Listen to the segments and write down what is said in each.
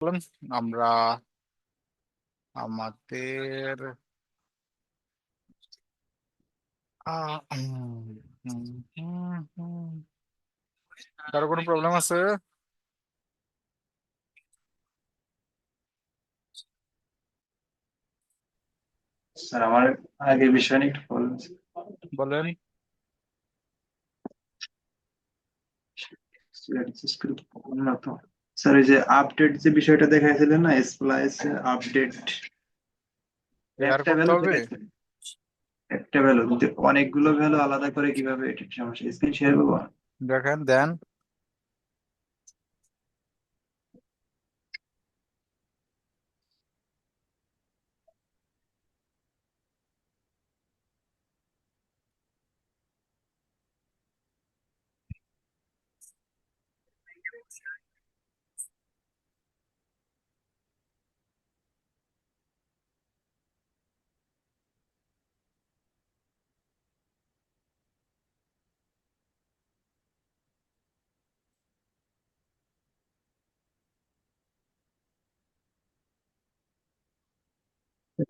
বলেন। আমরা আমাদের কারো কোনো প্রবলেম আছে? স্যার আমার আগের বিষয় নিয়ে একটু বলুন। বলেন। উন্নত স্যার, এই যে আপডেট যে বিষয়টা দেখাইছিলেন না, স্প্লাইস আপডেট শেয়ার একটা করতে ভ্যালু হবে। দেখাইছিলেন। একটা ভ্যালু কিন্তু অনেকগুলো ভ্যালু আলাদা করে কিভাবে এটার সমস্যা, স্ক্রিন শেয়ার করবো? দেখেন দেন।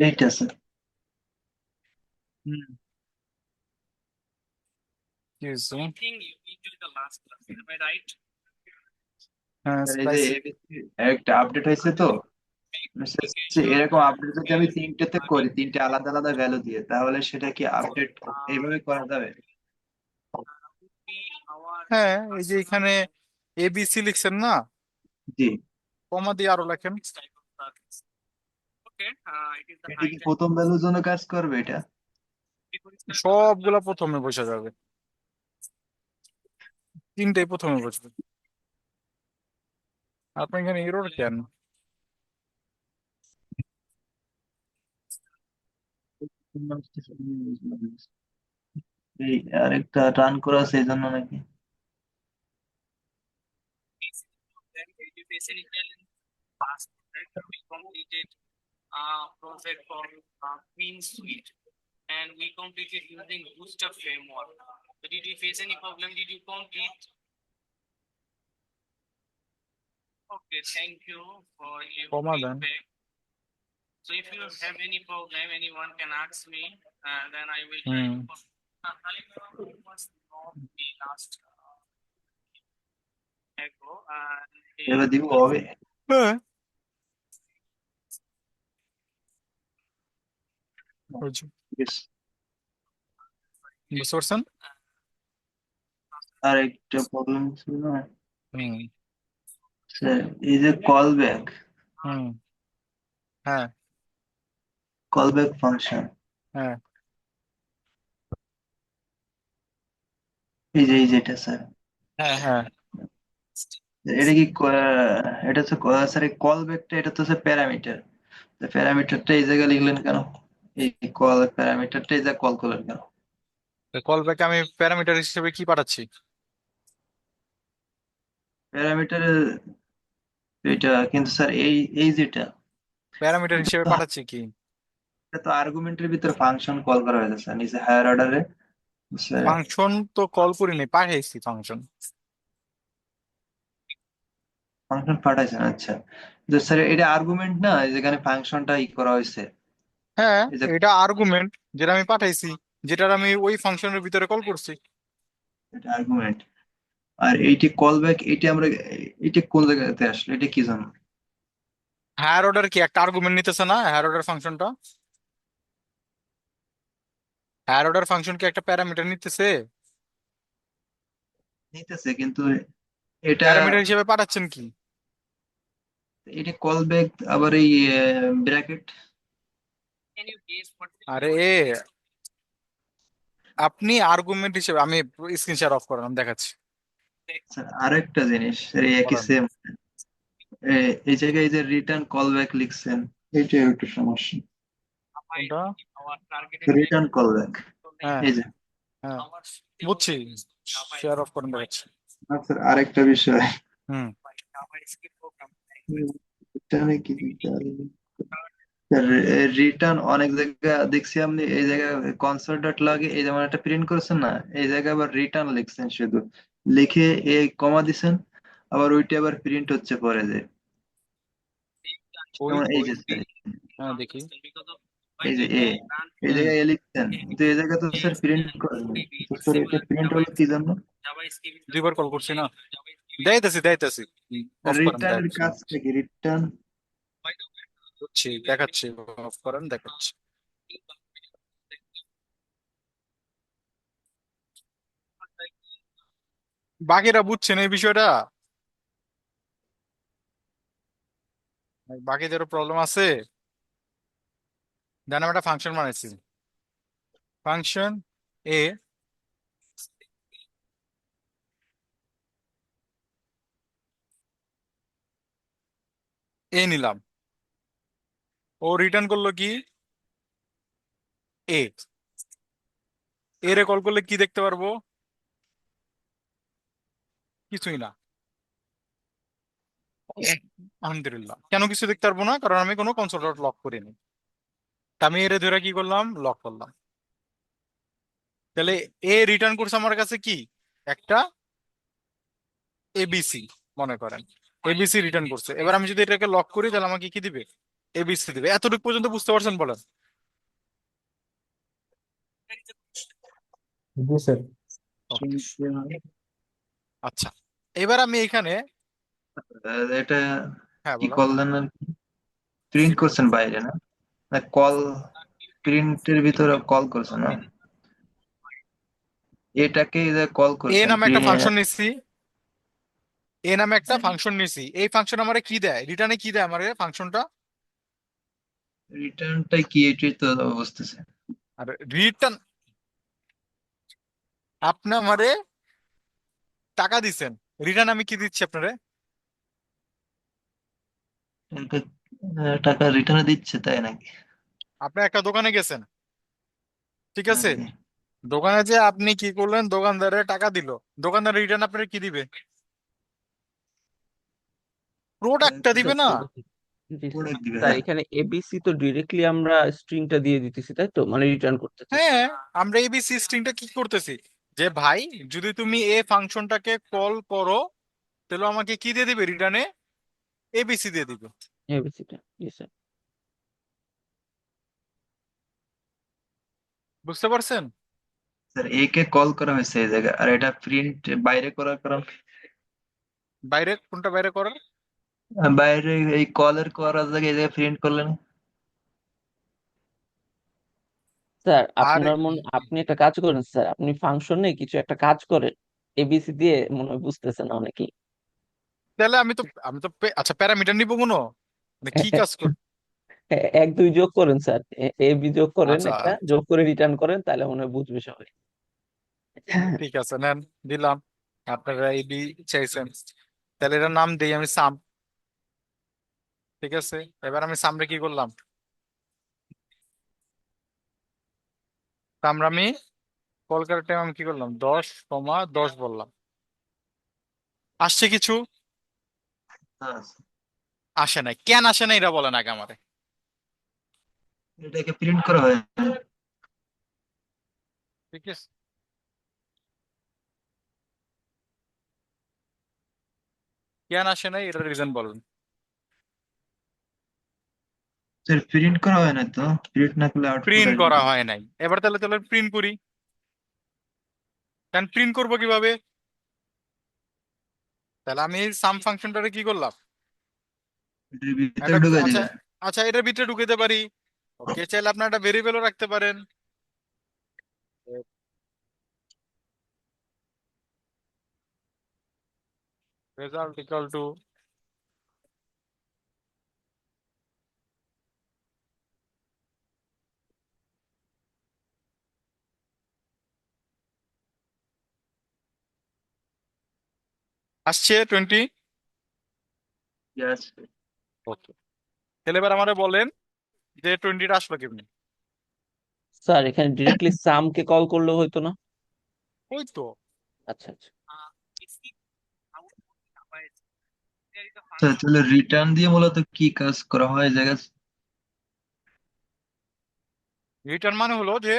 এইটা স্যার। হুম, কি হয়েছে? হ্যাঁ, স্যার এই যে স্প্লাইস। ABC একটা আপডেট হয়েছে তো, এরকম আপডেট যদি আমি তিনটেতে করি, তিনটে আলাদা আলাদা ভ্যালু দিয়ে, তাহলে সেটা কি আপডেট এইভাবে করা যাবে? হ্যাঁ, এই যে এখানে এবিসি লিখছেন না, জি। কমা দিয়ে আরো লেখেন। এটা কি প্রথম ভ্যালুর জন্য কাজ করবে এটা? সবগুলা প্রথমে বসে যাবে, তিনটাই প্রথমে বসবে। আপনার এখানে এরর কেন? এই আরেকটা রান করা আছে এই জন্য নাকি? কমা দেন। হুম। এবার দিব হবে। হ্যাঁ, বুঝছি। Yes. বুঝতে পারছেন? আর একটা প্রবলেম ছিল না হুম। স্যার, এই যে কল ব্যাক, হুম। হ্যাঁ। কল ব্যাক ফাংশন, হ্যাঁ। এই যে এই যেটা স্যার, হ্যাঁ। হ্যাঁ। এটা কি এটা হচ্ছে স্যার এই কল ব্যাকটা, এটা তো হচ্ছে প্যারামিটার। প্যারামিটারটা এই জায়গায় লিখলেন কেন? এই কল প্যারামিটারটা এই জায়গায় কল করলেন কেন? কল ব্যাকে আমি প্যারামিটার হিসেবে কি পাঠাচ্ছি? প্যারামিটার এটা কিন্তু স্যার এই এই যেটা, প্যারামিটার হিসেবে পাঠাচ্ছি কি? এটা তো আর্গুমেন্টের ভিতরে ফাংশন কল করা হয়েছে স্যার, নিচে হায়ার অর্ডারে। স্যার ফাংশন তো কল করিনি, পাঠাইছি ফাংশন। ফাংশন পাঠাইছেন, আচ্ছা। তো স্যার এটা আর্গুমেন্ট না, যেখানে ফাংশনটা ই করা হয়েছে, হ্যাঁ, এই যে এটা আর্গুমেন্ট যেটা আমি পাঠাইছি, যেটার আমি ওই ফাংশনের ভিতরে কল করছি। এটা আর্গুমেন্ট। আর এইটি কল ব্যাক, এইটি আমরা এইটি কোন জায়গাতে আসলে, এটা কি জানো? হায়ার অর্ডার কি একটা আর্গুমেন্ট নিতেছে না? হায়ার অর্ডার ফাংশনটা, হায়ার অর্ডার ফাংশন কি একটা প্যারামিটার নিতেছে? নিতেছে কিন্তু এটা, প্যারামিটার হিসেবে পাঠাচ্ছেন কি? এটি কল ব্যাক আবার এই ব্র্যাকেট। আরে, আপনি আর্গুমেন্ট হিসেবে, আমি স্ক্রিন শেয়ার অফ করেন, আমি দেখাচ্ছি। স্যার আরেকটা জিনিস স্যার, এই একই বলেন। সেম, এই জায়গায় এই যে রিটার্ন কল ব্যাক লিখছেন, এইটা একটু সমস্যা। কোনটা? রিটার্ন কল ব্যাক, হ্যাঁ। এই যে। হ্যাঁ, বুঝছি। শেয়ার অফ করেন, দেখাচ্ছি। স্যার আরেকটা বিষয়, হুম। রিটার্নে কি দিতে হবে? রিটার্ন অনেক জায়গায় দেখছি, আপনি এই জায়গায় কনসোল ডট লাগে এই যেমন একটা প্রিন্ট করেছেন না, এই জায়গায় আবার রিটার্ন লিখছেন শুধু, লিখে এই কমা দিছেন, আবার ওইটা আবার প্রিন্ট হচ্ছে পরে যে। ওই যেমন এই ওই যে স্যার, হ্যাঁ দেখি। এই যে এ, এই হুম। জায়গায় এ লিখছেন, কিন্তু এই জায়গায় তো স্যার প্রিন্ট করেন নাই। তো স্যার এটা প্রিন্ট হলো কি জন্য? দুইবার কল করছি না, দেখাইতেছি দেখাইতেছি। অফ করেন রিটার্নের দেখাচ্ছি। কাজটা কি? রিটার্ন বুঝছি, দেখাচ্ছি। অফ করেন দেখাচ্ছি। বাকিরা বুঝছেন এই বিষয়টা? বাকিদেরও প্রবলেম আছে। দেন আমি একটা ফাংশন বানাইছি, ফাংশন এ, এ নিলাম। ও রিটার্ন করলো কি? এ। এর কল করলে কি দেখতে পারবো? কিছুই না। আলহামদুলিল্লাহ, কেন কিছু দেখতে পারবো না? কারণ আমি কোনো কনসোল ডট লক করিনি। তা আমি এর ধরে কি করলাম? লক করলাম। তাহলে এ রিটার্ন করছে আমার কাছে কি? একটা এবিসি, মনে করেন এবিসি রিটার্ন করছে। এবার আমি যদি এটাকে লক করি তাহলে আমাকে কি দিবে? এবিসি দিবে। এতটুকু পর্যন্ত বুঝতে পারছেন বলেন? জি স্যার। ওকে। আচ্ছা, এবার আমি এখানে, এটা হ্যাঁ কি বলেন। করলেন আর কি? প্রিন্ট করছেন বাইরে না? না কল, প্রিন্টের ভিতরে কল করছেন না? এটাকে যে কল এ করছেন নামে একটা ফাংশন নিচ্ছি, এ নামে একটা ফাংশন নিছি। এই ফাংশন আমারে কি দেয়? রিটার্নে কি দেয় আমারে ফাংশনটা? রিটার্নটা কি এটাই তো বুঝতেছে। আর রিটার্ন, আপনি আমারে টাকা দিছেন, রিটার্ন আমি কি দিচ্ছি আপনারে? এটা টাকা রিটার্নে দিচ্ছে তাই নাকি? আপনি একটা দোকানে গেছেন, ঠিক হ্যাঁ আছে? জি। দোকানে যে আপনি কি করলেন, দোকানদারের টাকা দিল, দোকানদার রিটার্ন আপনার কি দিবে? প্রোডাক্টটা দিবে স্যার না? জি স্যার। প্রোডাক্ট দিবে, স্যার হ্যাঁ। এখানে এবিসি তো ডিরেক্টলি আমরা স্ট্রিংটা দিয়ে দিতেছি তাই তো, মানে রিটার্ন করতেছি। হ্যাঁ, আমরা এবিসি স্ট্রিংটা কি করতেছি, যে ভাই যদি তুমি এ ফাংশনটাকে কল করো তাহলে আমাকে কি দিয়ে দিবে রিটার্নে? এবিসি দিয়ে দিবে। এবিসিটা জি স্যার। বুঝতে পারছেন? স্যার এ কে কল করা হয়েছে এই জায়গায়, আর এটা প্রিন্ট বাইরে করার কারণ? বাইরে কোনটা বাইরে করার? বাইরে এই কলের করার জায়গায় এই জায়গায় প্রিন্ট করলেন। স্যার আর আপনি একটা কাজ করেন স্যার, আপনি ফাংশনে কিছু একটা কাজ করেন, এবিসি দিয়ে মনে হয় বুঝতেছেন না অনেকেই। তাহলে আমি তো আচ্ছা প্যারামিটার নিবো কোনো, মানে কি কাজ কর? এক দুই যোগ করেন স্যার, এবি যোগ করেন, আচ্ছা একটা যোগ করে রিটার্ন করেন, তাহলে মনে হয় বুঝবে সবাই। ঠিক আছে, নেন, দিলাম। আপনারা এবি চাইছেন, তাহলে এটার নাম দেই আমি সাম। ঠিক আছে, এবার আমি সামরে কি করলাম? সামরে আমি কল করার টাইম আমি কি করলাম? 10,10 বললাম। আসছে কিছু? হ্যাঁ, আসে নাই কেন? আসে নাই এটা বলেন আগে আমারে। এটাকে প্রিন্ট করা হয়। ঠিক আছে, কেন আসে নাই এটার রিজন বলেন। স্যার প্রিন্ট করা হয় না তো, প্রিন্ট না করলে আউটপুট প্রিন্ট আসবে করা না। হয় নাই, এবার তাহলে তাহলে প্রিন্ট করি। কেন প্রিন্ট করবো কিভাবে? তাহলে আমি সাম ফাংশনটারে কি করলাম? এটার ভিতরে একটা, ঢুকে আচ্ছা, দিবে। আচ্ছা এটার ভিতরে ঢুকাতে পারি। ওকে, চাইলে আপনার একটা ভেরিয়েবলও রাখতে পারেন। রেজাল্ট ইকুয়াল টু, আসছে 20। Yes. ওকে, তাহলে এবার আমারে বলেন যে 20টা আসলো কেমনি? স্যার এখানে ডিরেক্টলি সামকে কল করলে হয়তো না? ওই তো। আচ্ছা আচ্ছা। স্যার তাহলে রিটার্ন দিয়ে মূলত কি কাজ করা হয় এই জায়গায়? রিটার্ন মানে হলো যে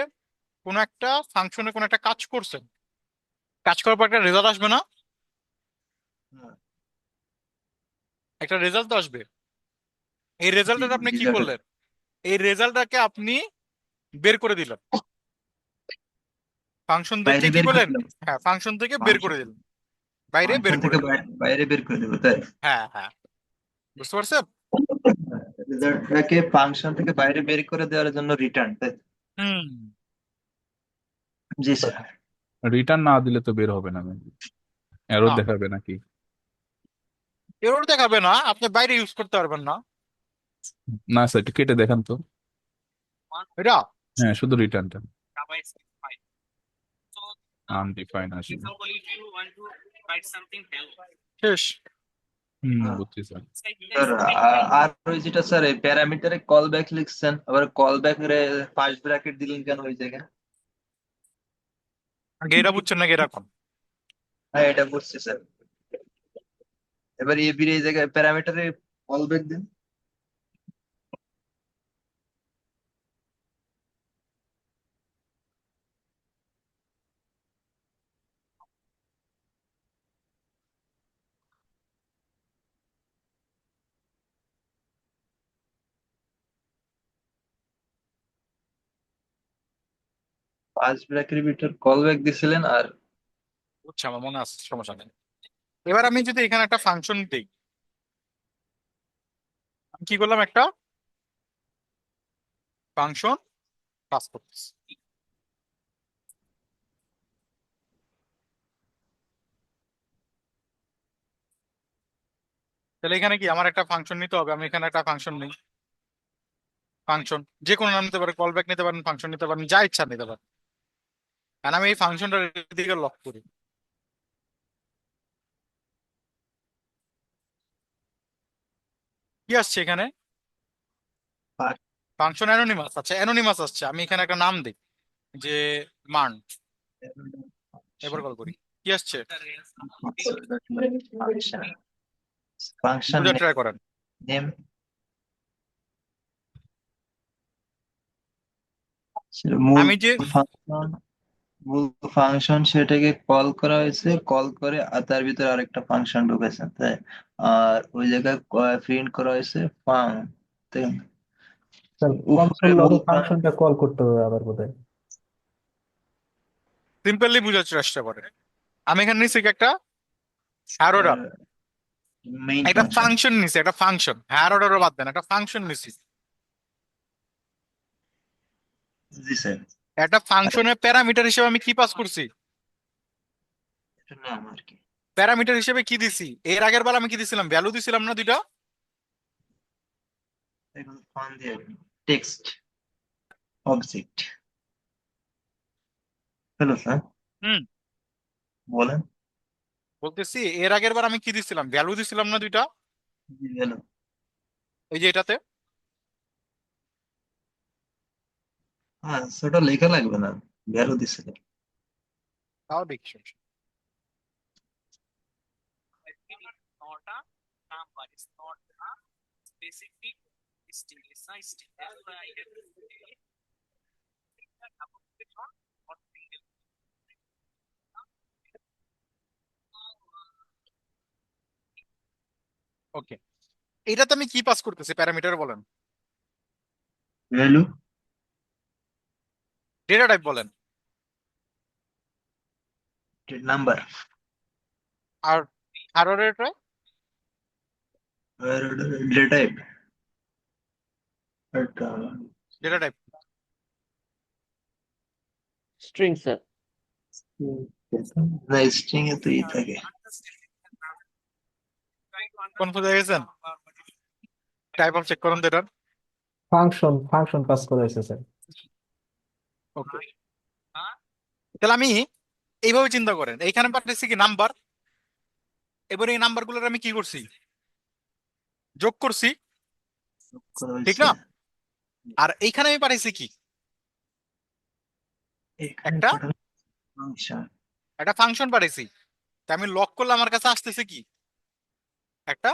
কোনো একটা ফাংশনে কোনো একটা কাজ করছেন, কাজ করার পর একটা রেজাল্ট আসবে না? হ্যাঁ। একটা রেজাল্ট তো আসবে। এই রেজাল্টটা আপনি কি রেজাল্ট করলেন? এই রেজাল্টটাকে আপনি বের করে দিলেন ফাংশন থেকে, বাইরে কি বের করে করলেন? দিলাম। হ্যাঁ, ফাংশন থেকে বের করে ফাংশন দিলেন, বাইরে বের ফাংশন করে থেকে দিলেন। বাইরে বের করে দেবো, তাই? হ্যাঁ হ্যাঁ, বুঝতে পারছেন? রেজাল্টটাকে ফাংশন থেকে বাইরে বের করে দেওয়ার জন্য রিটার্ন, তাই? হুম। জি স্যার। রিটার্ন না দিলে তো বের হবে না, এরর না, দেখাবে নাকি? এরর দেখাবে না, আপনি বাইরে ইউজ করতে পারবেন না না স্যার, একটু কেটে দেখান তো। এটা। হ্যাঁ, শুধু রিটার্নটা আনডিফাইন আসবে। শেষ। বুঝছি স্যার। স্যার আর ওই যেটা স্যার এই প্যারামিটারে কল ব্যাক লিখছেন, আবার কল ব্যাক রে ফার্স্ট ব্র্যাকেট দিলেন কেন ওই জায়গায়? আগে এটা বুঝছেন নাকি এরকম? হ্যাঁ, এটা বুঝছি স্যার। এবার এবির এই জায়গায় প্যারামিটারে কল ব্যাক দিন। ফার্স্ট ব্র্যাকেটের ভিতর কল ব্যাক দিছিলেন আর বুঝছি, আমার মনে আছে, সমস্যা নেই। এবার আমি যদি এখানে একটা ফাংশন দিই, আমি কি করলাম, একটা ফাংশন পাস করতেছি। তাহলে এখানে কি আমার একটা ফাংশন নিতে হবে, আমি এখানে একটা ফাংশন নিই। ফাংশন যে কোনো নাম নিতে পারেন, কল ব্যাক নিতে পারেন, ফাংশন নিতে পারেন, যা ইচ্ছা নিতে পারেন। আর আমি এই ফাংশনটার দিকে লক করি। কি আসছে এখানে? Function anonymous. আচ্ছা, অ্যানোনিমাস আসছে, আমি এখানে একটা নাম দিই যে মান। এবার কল করি, কি আসছে ফাংশন বুঝে ট্রাই করেন। নেম। মূল আমি যে ফাংশন, মূল ফাংশন সেটাকে কল করা হয়েছে, কল করে আর তার ভিতরে আরেকটা ফাংশন ঢুকেছে, তাই? আর ওই জায়গায় প্রিন্ট করা হয়েছে ফাং, তাই? স্যার উপরে কনসোল মূল লগে ফাংশনটা কল করতে হবে আবার বোধহয়। সিম্পলি বুঝার চেষ্টা করেন। আমি এখানে নিচ্ছি কি একটা হ্যার অর্ডার, মেইন একটা ফাংশন। ফাংশন নিছি, একটা ফাংশন, হ্যার অর্ডারও বাদ দেন, একটা ফাংশন নিছি। জি স্যার। একটা ফাংশনের প্যারামিটার হিসেবে আমি কি পাস করছি? এটা নাম আর কি। প্যারামিটার হিসেবে কি দিছি? এর আগের বার আমি কি দিছিলাম, ভ্যালু দিছিলাম না দুইটা? এগুলো ফান দিয়ে টেক্সট অবজেক্ট। হ্যালো স্যার, হুম, বলেন। বলতেছি এর আগের বার আমি কি দিছিলাম, ভ্যালু দিছিলাম না দুইটা? জি হ্যালো। এই যে এটাতে। হ্যাঁ সেটা লেখা লাগবে না, ভ্যালু দিছে। তাও দেখছি। ওকে, এটাতে আমি কি পাস করতেছি প্যারামিটার বলেন, ভ্যালু, ডেটা টাইপ বলেন, নাম্বার, আর আর এটা data type, data type. String sir. না স্ট্রিং এ তো ই থাকে। কনফিউজ হয়ে গেছেন? টাইপ অফ চেক করুন তো এটার। ফাংশন পাস করা হয়েছে স্যার। ওকে, তাহলে আমি এইভাবে চিন্তা করেন, এইখানে পাঠাচ্ছি কি নাম্বার, এবার এই নাম্বার গুলোর আমি কি করছি, যোগ করছি, করা ঠিক হয়েছে। না? আর এইখানে আমি পাঠাইছি কি, এখানে একটা পাঠানো ফাংশন। একটা ফাংশন পাঠাইছি। তা আমি লক করলে আমার কাছে আসতেছে কি, একটা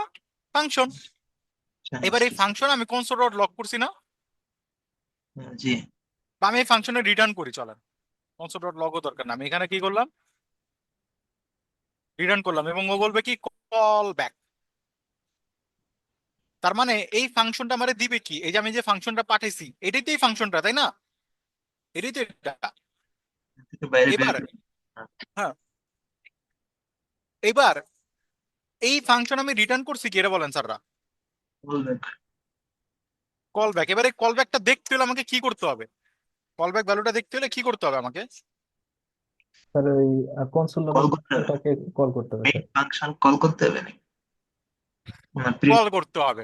ফাংশন। এবার এই ফাংশন আমি কনসোল ডট লক করছি না, জি। বা আমি এই ফাংশনে রিটার্ন করি, চলেন কনসোল ডট লগও দরকার না, আমি এখানে কি করলাম, রিটার্ন করলাম, এবং ও বলবে কি কল ব্যাক। তার মানে এই ফাংশনটা আমারে দিবে কি, এই যে আমি যে ফাংশনটা পাঠাইছি এটাই তো এই ফাংশনটা, তাই না? এটাই তো এটা। থেকে বাইরে বের এবার করে। হ্যাঁ, এবার এই ফাংশন আমি রিটার্ন করছি কি, এটা বলেন স্যাররা। বলবেন কল ব্যাক। এবারে কল ব্যাকটা দেখতে হলে আমাকে কি করতে হবে? কল ব্যাক ভ্যালুটা দেখতে হলে কি করতে হবে আমাকে? স্যার ওই কনসোল লগে কল করতে হবে, ওটাকে কল করতে হবে মেইন স্যার। ফাংশন কল করতে হবে নাকি না প্রিন্ট? কল করতে হবে।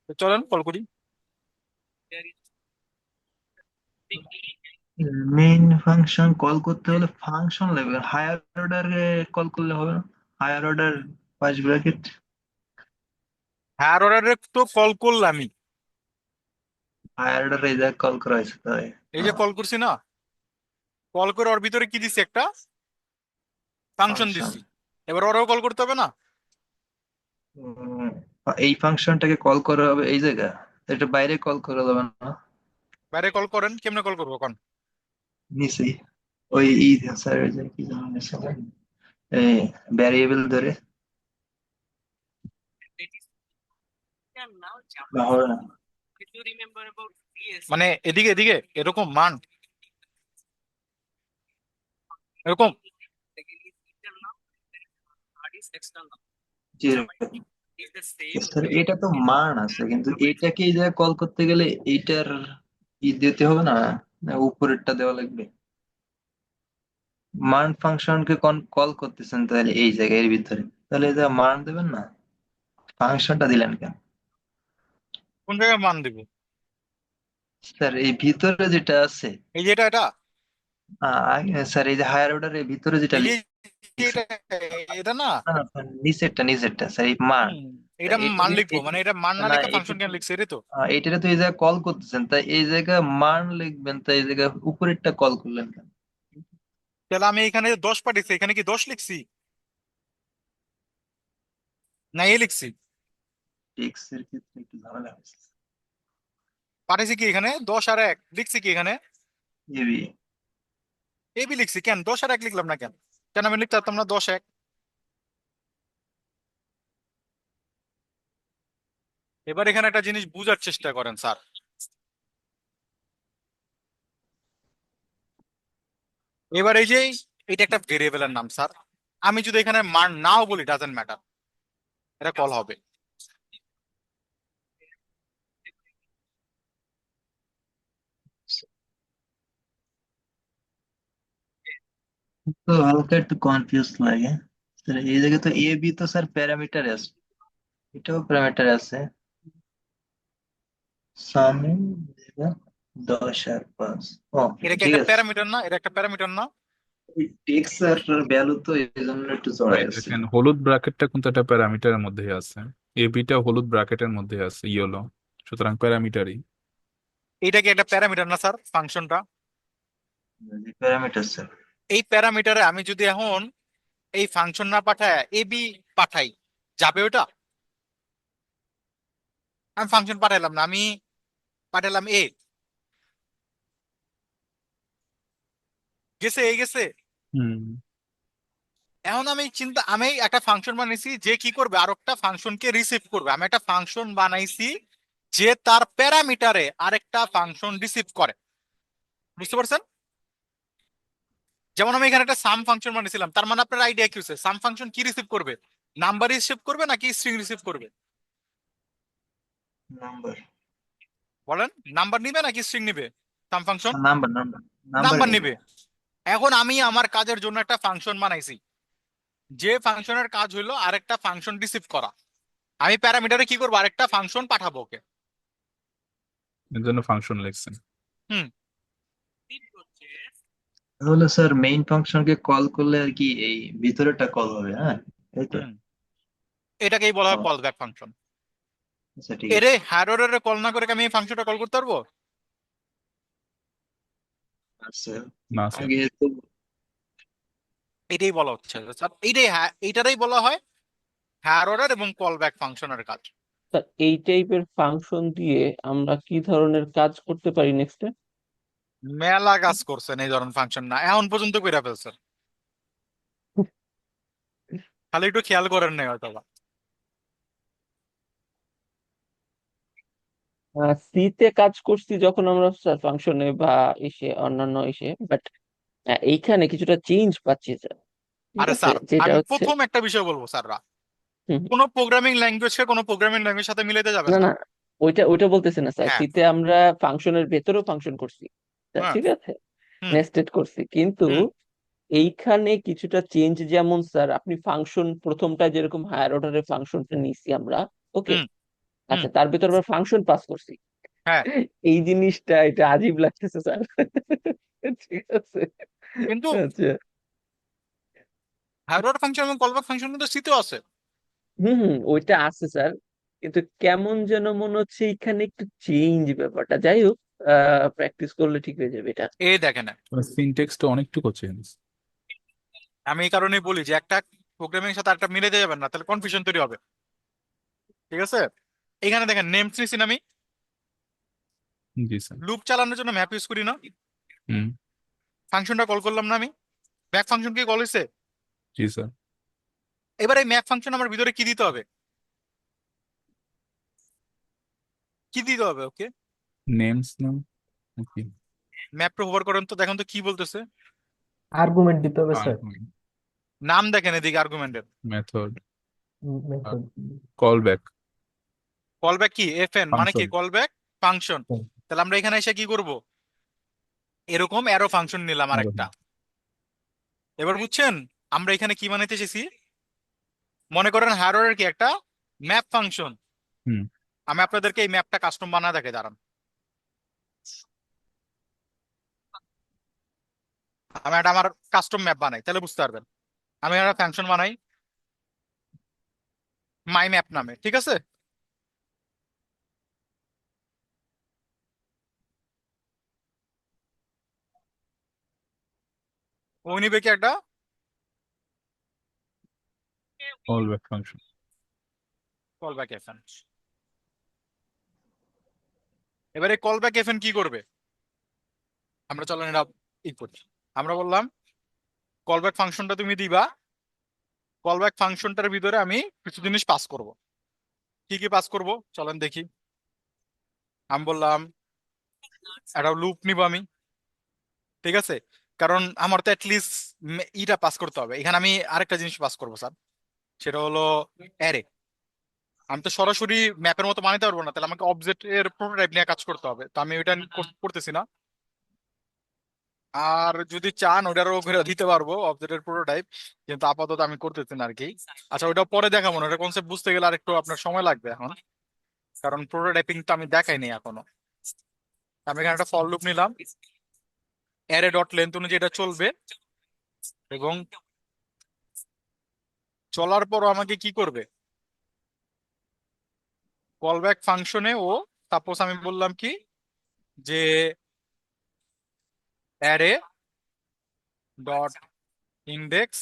তো চলেন কল করি। মেইন ফাংশন কল করতে হলে ফাংশন লাগবে, হায়ার অর্ডারে কল করলে হবে না? Higher order first bracket. Higher অর্ডারে তো কল করলামই, হায়ার অর্ডার এই জায়গায় কল করা হয়েছে তাই। এই যে কল করছি না, কল করে ওর ভিতরে কি দিছি, একটা ফাংশন ফাংশন দিছি। এবার ওরাও কল করতে হবে না? এই ফাংশনটাকে কল করা হবে এই জায়গা, এটা বাইরে কল করা যাবে না? বাইরে কল করেন, কেমনে কল করবো কোন? নিচে ওই ই স্যার ওই যে কি জানেন এই ভ্যারিয়েবল ধরে না হবে না? মানে এদিকে এদিকে এরকম মান, এরকম। যে স্যার এটা তো মান আছে, কিন্তু এটাকে এই জায়গায় কল করতে গেলে এইটার ই দিতে হবে না, না উপরেরটা দেওয়া লাগবে? মান ফাংশনকে কল করতেছেন তাহলে এই জায়গায় এর ভিতরে, তাহলে এই জায়গায় মান দেবেন না, ফাংশনটা দিলেন কেন? কোন জায়গায় মান দিব? স্যার এই ভিতরে যেটা আছে, এই যে এটা স্যার এই যে হায়ার অর্ডারের ভিতরে যেটা এই যে লিখছে, এটা, এটা না। না না স্যার, নিচেরটা স্যার এই মান। হুম, তা এটা মান এটাকে লিখবো, মানে এটা মান না না লিখে এটা ফাংশন কেন লিখছে এটা তো। এটারে তো এই জায়গায় কল করতেছেন, তাই এই জায়গায় মান লিখবেন, তাই এই জায়গায় উপরেরটা কল করলেন কেন? তাহলে আমি এখানে 10 পাঠিয়েছি, এখানে কি 10 লিখছি না এ লিখছি? টেক্সট এর ক্ষেত্রে একটু ঝামেলা হয়েছে। পাঠিয়েছি কি এখানে 10 আর 1 লিখছি কি এখানে? এবি এ বি লিখছি, কেন 10 আর 1 লিখলাম না কেন? কেন আমি লিখতে পারতাম না 10 1? এবার এখানে একটা জিনিস বুঝার চেষ্টা করেন স্যার। এবার এই যে এটা একটা ভেরিয়েবলের নাম স্যার, আমি যদি এখানে মান নাও বলি ডাজেন্ট ম্যাটার, এটা কল হবে। তো হালকা একটু কনফিউজ লাগে স্যার, এই জায়গায় তো এ বি তো স্যার প্যারামিটার আছে, এটাও প্যারামিটার আছে। সামনে 10 আর 5। ও এটা কি ঠিক একটা আছে, প্যারামিটার না? এটা একটা প্যারামিটার না? টেক্সট আর ভ্যালু তো এই জন্য একটু ওই জড়াই আছে। দেখেন হলুদ ব্র্যাকেটটা কিন্তু একটা প্যারামিটারের মধ্যেই আছে, এবিটা হলুদ ব্র্যাকেটের মধ্যে আছে ইয়েলো, সুতরাং প্যারামিটারই। এটা কি একটা প্যারামিটার না স্যার ফাংশনটা? Parameter sir. এই প্যারামিটারে আমি যদি এখন এই ফাংশন না পাঠায় এ বি পাঠাই, যাবে ওটা? আমি ফাংশন পাঠাইলাম না, আমি পাঠালাম এ, গেছে এ গেছে। হুম। এখন আমি একটা ফাংশন বানাইছি যে কি করবে, আর একটা ফাংশনকে রিসিভ করবে। আমি একটা ফাংশন বানাইছি যে তার প্যারামিটারে আরেকটা ফাংশন রিসিভ করে। বুঝতে পারছেন? যেমন আমি এখানে একটা সাম ফাংশন বানিয়েছিলাম, তার মানে আপনার আইডিয়া কি হচ্ছে, সাম ফাংশন কি রিসিভ করবে? নাম্বার রিসিভ করবে নাকি স্ট্রিং রিসিভ করবে? নাম্বার বলেন, নাম্বার নিবে নাকি স্ট্রিং নিবে sum function? Number number number number নিবে। নিবে। এখন আমি আমার কাজের জন্য একটা ফাংশন বানাইছি, যে ফাংশনের কাজ হলো আরেকটা ফাংশন রিসিভ করা। আমি প্যারামিটারে কি করবো, আরেকটা ফাংশন পাঠাবো ওকে। এর জন্য ফাংশন লিখছেন। হুম। তাহলে স্যার মেইন ফাংশনকে কল করলে আর কি এই ভিতরেটা কল হবে, হ্যাঁ এই তো। হুম, এটাকেই বলা হয় ও, কল ব্যাক ফাংশন। আচ্ছা ঠিক এরে আছে। হ্যারোরে কল না করে কি আমি এই ফাংশনটা কল করতে পারবো? আচ্ছা না স্যার। আগে তো এটাই বলা হচ্ছে স্যার, এইটারই বলা হয় হ্যারোর এবং কল ব্যাক ফাংশনের কাজ। স্যার এই টাইপের ফাংশন দিয়ে আমরা কি ধরনের কাজ করতে পারি নেক্সটে? মেলা কাজ করছেন এই ধরনের ফাংশন, না এখন পর্যন্ত কইরা ফেলছেন, খালি একটু খেয়াল করেন নাই হয়তো বা। সি তে কাজ করছি যখন আমরা ফাংশনে বা ইসে অন্যান্য ইসে, বাট এইখানে কিছুটা চেঞ্জ পাচ্ছি স্যার। ঠিক আরে আছে, স্যার, যেটা আমি হচ্ছে প্রথম একটা বিষয় বলবো স্যাররা, হুম, কোনো প্রোগ্রামিং ল্যাঙ্গুয়েজকে কোনো প্রোগ্রামিং ল্যাঙ্গুয়েজ সাথে মিলাতে যাবেন না না। না, ওইটা ওইটা বলতেছি না স্যার। হ্যাঁ। সিতে আমরা ফাংশনের ভেতরেও ফাংশন করছি স্যার, হ্যাঁ। ঠিক আছে, হুম। নেস্টেড করছি, কিন্তু হুম। এইখানে কিছুটা চেঞ্জ। যেমন স্যার আপনি ফাংশন প্রথমটা যেরকম হায়ার অর্ডারের ফাংশনটা নিছি আমরা, ওকে, হুম। হুম। আচ্ছা, তার ভিতর আবার ফাংশন পাস করছি। হ্যাঁ। এই জিনিসটা এটা আজীব লাগতেছে স্যার। ঠিক আছে, কিন্তু আচ্ছা, হায়ার অর্ডার ফাংশন এবং কলব্যাক ফাংশন কিন্তু সিতেও আছে। হুম হুম, ওইটা আছে স্যার, কিন্তু কেমন যেন মনে হচ্ছে এখানে একটু চেঞ্জ ব্যাপারটা। যাই হোক, প্র্যাকটিস করলে ঠিক হয়ে যাবে এটা। এই দেখেন, সিনটেক্সটা অনেকটুকু চেঞ্জ। আমি এই কারণেই বলি যে একটা প্রোগ্রামিং এর সাথে একটা মিলাতে যাবেন না, তাহলে কনফিউশন তৈরি হবে। ঠিক আছে, এখানে দেখেন নেমস নিছি না আমি, জি স্যার। লুপ চালানোর জন্য ম্যাপ ইউজ করি না, হুম। ফাংশনটা কল করলাম না আমি, ব্যাক ফাংশন কি কল হয়েছে। জি স্যার। এবার এই ম্যাপ ফাংশন আমার ভিতরে কি দিতে হবে, কি দিতে হবে ওকে। নেমস নাম নাকি ম্যাপ হোভার করেন তো, দেখেন তো কি বলতেছে। আর্গুমেন্ট দিতে হবে স্যার। নাম দেখেন এদিকে আর্গুমেন্টের, মেথড মেথড। কল ব্যাক কি এফ এন মানে কি ফাংশন। Call back function. তাহলে আমরা এখানে এসে কি করব, এরকম অ্যারো ফাংশন নিলাম আরেকটা। এবার বুঝছেন আমরা এখানে কি বানাইতে এসেছি। মনে করেন হায়ার অর্ডার কি একটা ম্যাপ ফাংশন, হুম। আমি আপনাদেরকে এই ম্যাপটা কাস্টম বানা দেখে দাঁড়ান। আমি একটা আমার কাস্টম ম্যাপ বানাই, তাহলে বুঝতে পারবেন। আমি একটা ফাংশন বানাই মাই ম্যাপ নামে, ঠিক আছে। ওই নিবে কি একটা call back function. Call back F N. এবারে কল ব্যাক এফ এন কি করবে, আমরা চলেন এটা ই করি। আমরা বললাম কল ব্যাক ফাংশনটা তুমি দিবা, কল ব্যাক ফাংশনটার ভিতরে আমি কিছু জিনিস পাস করব। কি কি পাস করব চলেন দেখি। আমি বললাম একটা লুপ নিব আমি, ঠিক আছে, কারণ আমার তো অ্যাটলিস্ট ইটা পাস করতে হবে। এখানে আমি আরেকটা জিনিস পাস করবো স্যার, সেটা হলো অ্যারে। আমি তো সরাসরি ম্যাপের মতো বানাতে পারবো না, তাহলে আমাকে অবজেক্ট এর প্রোটোটাইপ নিয়ে কাজ করতে হবে, তো আমি ওইটা করতেছি না। আর যদি চান ওটারও করে দিতে পারবো অবজেক্টের প্রোটোটাইপ, কিন্তু আপাতত আমি করতেছি না আর কি। আচ্ছা, ওটা পরে দেখাবো না, ওটা কনসেপ্ট বুঝতে গেলে আর একটু আপনার সময় লাগবে এখন, কারণ প্রোটোটাইপিং তো আমি দেখাইনি এখনো। আমি এখানে একটা ফর লুপ নিলাম, অ্যারে ডট লেন্থ অনুযায়ী এটা চলবে, এবং চলার পরও আমাকে কি করবে, কল ব্যাক ফাংশনে ও সাপোজ আমি বললাম কি যে অ্যারে ডট ইন্ডেক্স,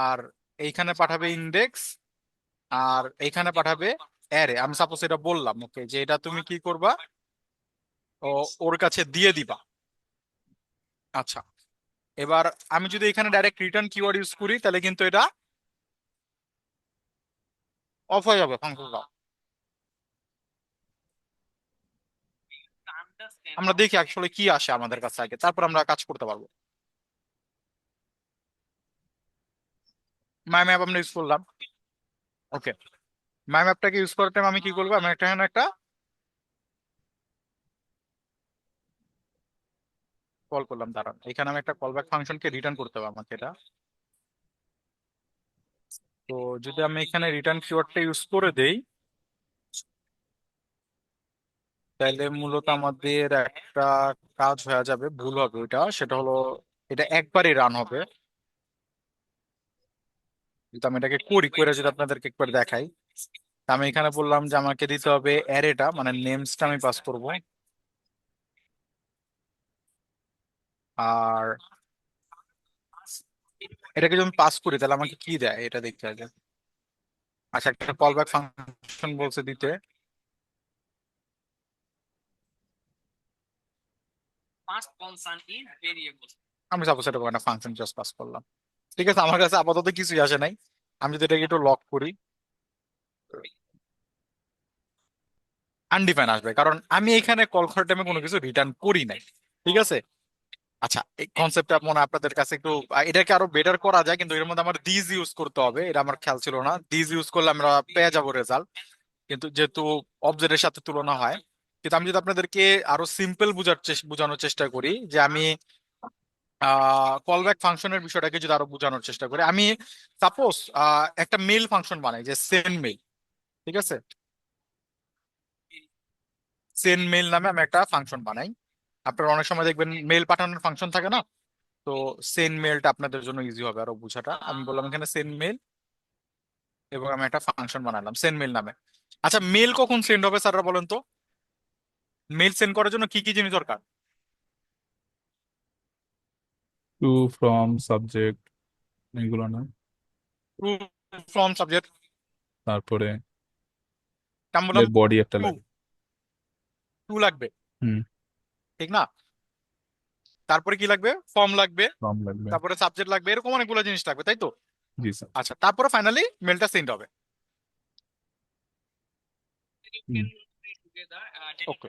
আর এইখানে পাঠাবে ইন্ডেক্স, আর এইখানে পাঠাবে অ্যারে। আমি সাপোজ এটা বললাম ওকে যে এটা তুমি কি করবা, ও ওর কাছে দিয়ে দিবা। আচ্ছা, এবার আমি যদি এখানে ডাইরেক্ট রিটার্ন কিওয়ার্ড ইউজ করি, তাহলে কিন্তু এটা অফ হয়ে যাবে ফাংশনটা। আমরা দেখি আসলে কি আসে আমাদের কাছে আগে, তারপর আমরা কাজ করতে পারবো। মাই ম্যাপ আমরা ইউজ করলাম, ওকে। মাই ম্যাপটাকে ইউজ করার টাইম আমি কি করবো, আমি এখানে একটা কল করলাম, দাঁড়ান এখানে আমি একটা কল ব্যাক ফাংশনকে রিটার্ন করতে হবে আমাকে এটা। তো যদি আমি এখানে রিটার্ন কিওয়ার্ডটা ইউজ করে দেই, তাহলে মূলত আমাদের একটা কাজ হয়ে যাবে, ভুল হবে ওইটা, সেটা হলো এটা একবারই রান হবে। যদি আমি এটাকে করি করে যদি আপনাদেরকে একবার দেখাই, তা আমি এখানে বললাম যে আমাকে দিতে হবে অ্যারেটা, মানে নেমসটা আমি পাস করব, আর এটাকে যদি আমি পাস করি তাহলে আমাকে কি দেয় এটা দেখতে হবে। আচ্ছা, একটা কল ব্যাক ফাংশন বলছে দিতে, আমি সাপোজ এটা একটা ফাংশন জাস্ট পাস করলাম। ঠিক আছে, আমার কাছে আপাতত কিছুই আসে নাই। আমি যদি এটাকে একটু লক করি, আনডিফাইন আসবে, কারণ আমি এখানে কল করার টাইমে কোনো কিছু রিটার্ন করি নাই। ঠিক আছে। আচ্ছা, এই কনসেপ্টটা মনে হয় আপনাদের কাছে একটু এটাকে আরো বেটার করা যায়, কিন্তু এর মধ্যে আমার দিস ইউজ করতে হবে, এটা আমার খেয়াল ছিল না। দিস ইউজ করলে আমরা পেয়ে যাবো রেজাল্ট, কিন্তু যেহেতু অবজেক্টের সাথে তুলনা হয়। কিন্তু আমি যদি আপনাদেরকে আরো সিম্পল বোঝানোর চেষ্টা করি, যে আমি কল ব্যাক ফাংশনের বিষয়টাকে যদি আরো বোঝানোর চেষ্টা করি, আমি সাপোজ একটা মেল ফাংশন বানাই, যে সেন্ড মেল। ঠিক আছে, সেন্ড মেল নামে আমি একটা ফাংশন বানাই। আপনারা অনেক সময় দেখবেন মেল পাঠানোর ফাংশন থাকে না, তো সেন্ড মেলটা আপনাদের জন্য ইজি হবে আরো বোঝাটা। আমি বললাম এখানে সেন্ড মেল, এবং আমি একটা ফাংশন বানালাম সেন্ড মেল নামে। আচ্ছা, মেল কখন সেন্ড হবে স্যাররা বলেন তো? মেল সেন্ড করার জন্য কি কি জিনিস দরকার? টু, ফ্রম, সাবজেক্ট, এগুলো না? To, from, subject. তারপরে আমি বললাম বডি একটা টু, লাগে। টু লাগবে, হুম। ঠিক না? তারপরে কি লাগবে? ফর্ম লাগবে, ফ্রম লাগবে। তারপরে সাবজেক্ট লাগবে, এরকম অনেকগুলো জিনিস লাগবে, তাই তো? জি স্যার। আচ্ছা, তারপরে ফাইনালি মেলটা সেন্ড হবে। হুম। ওকে।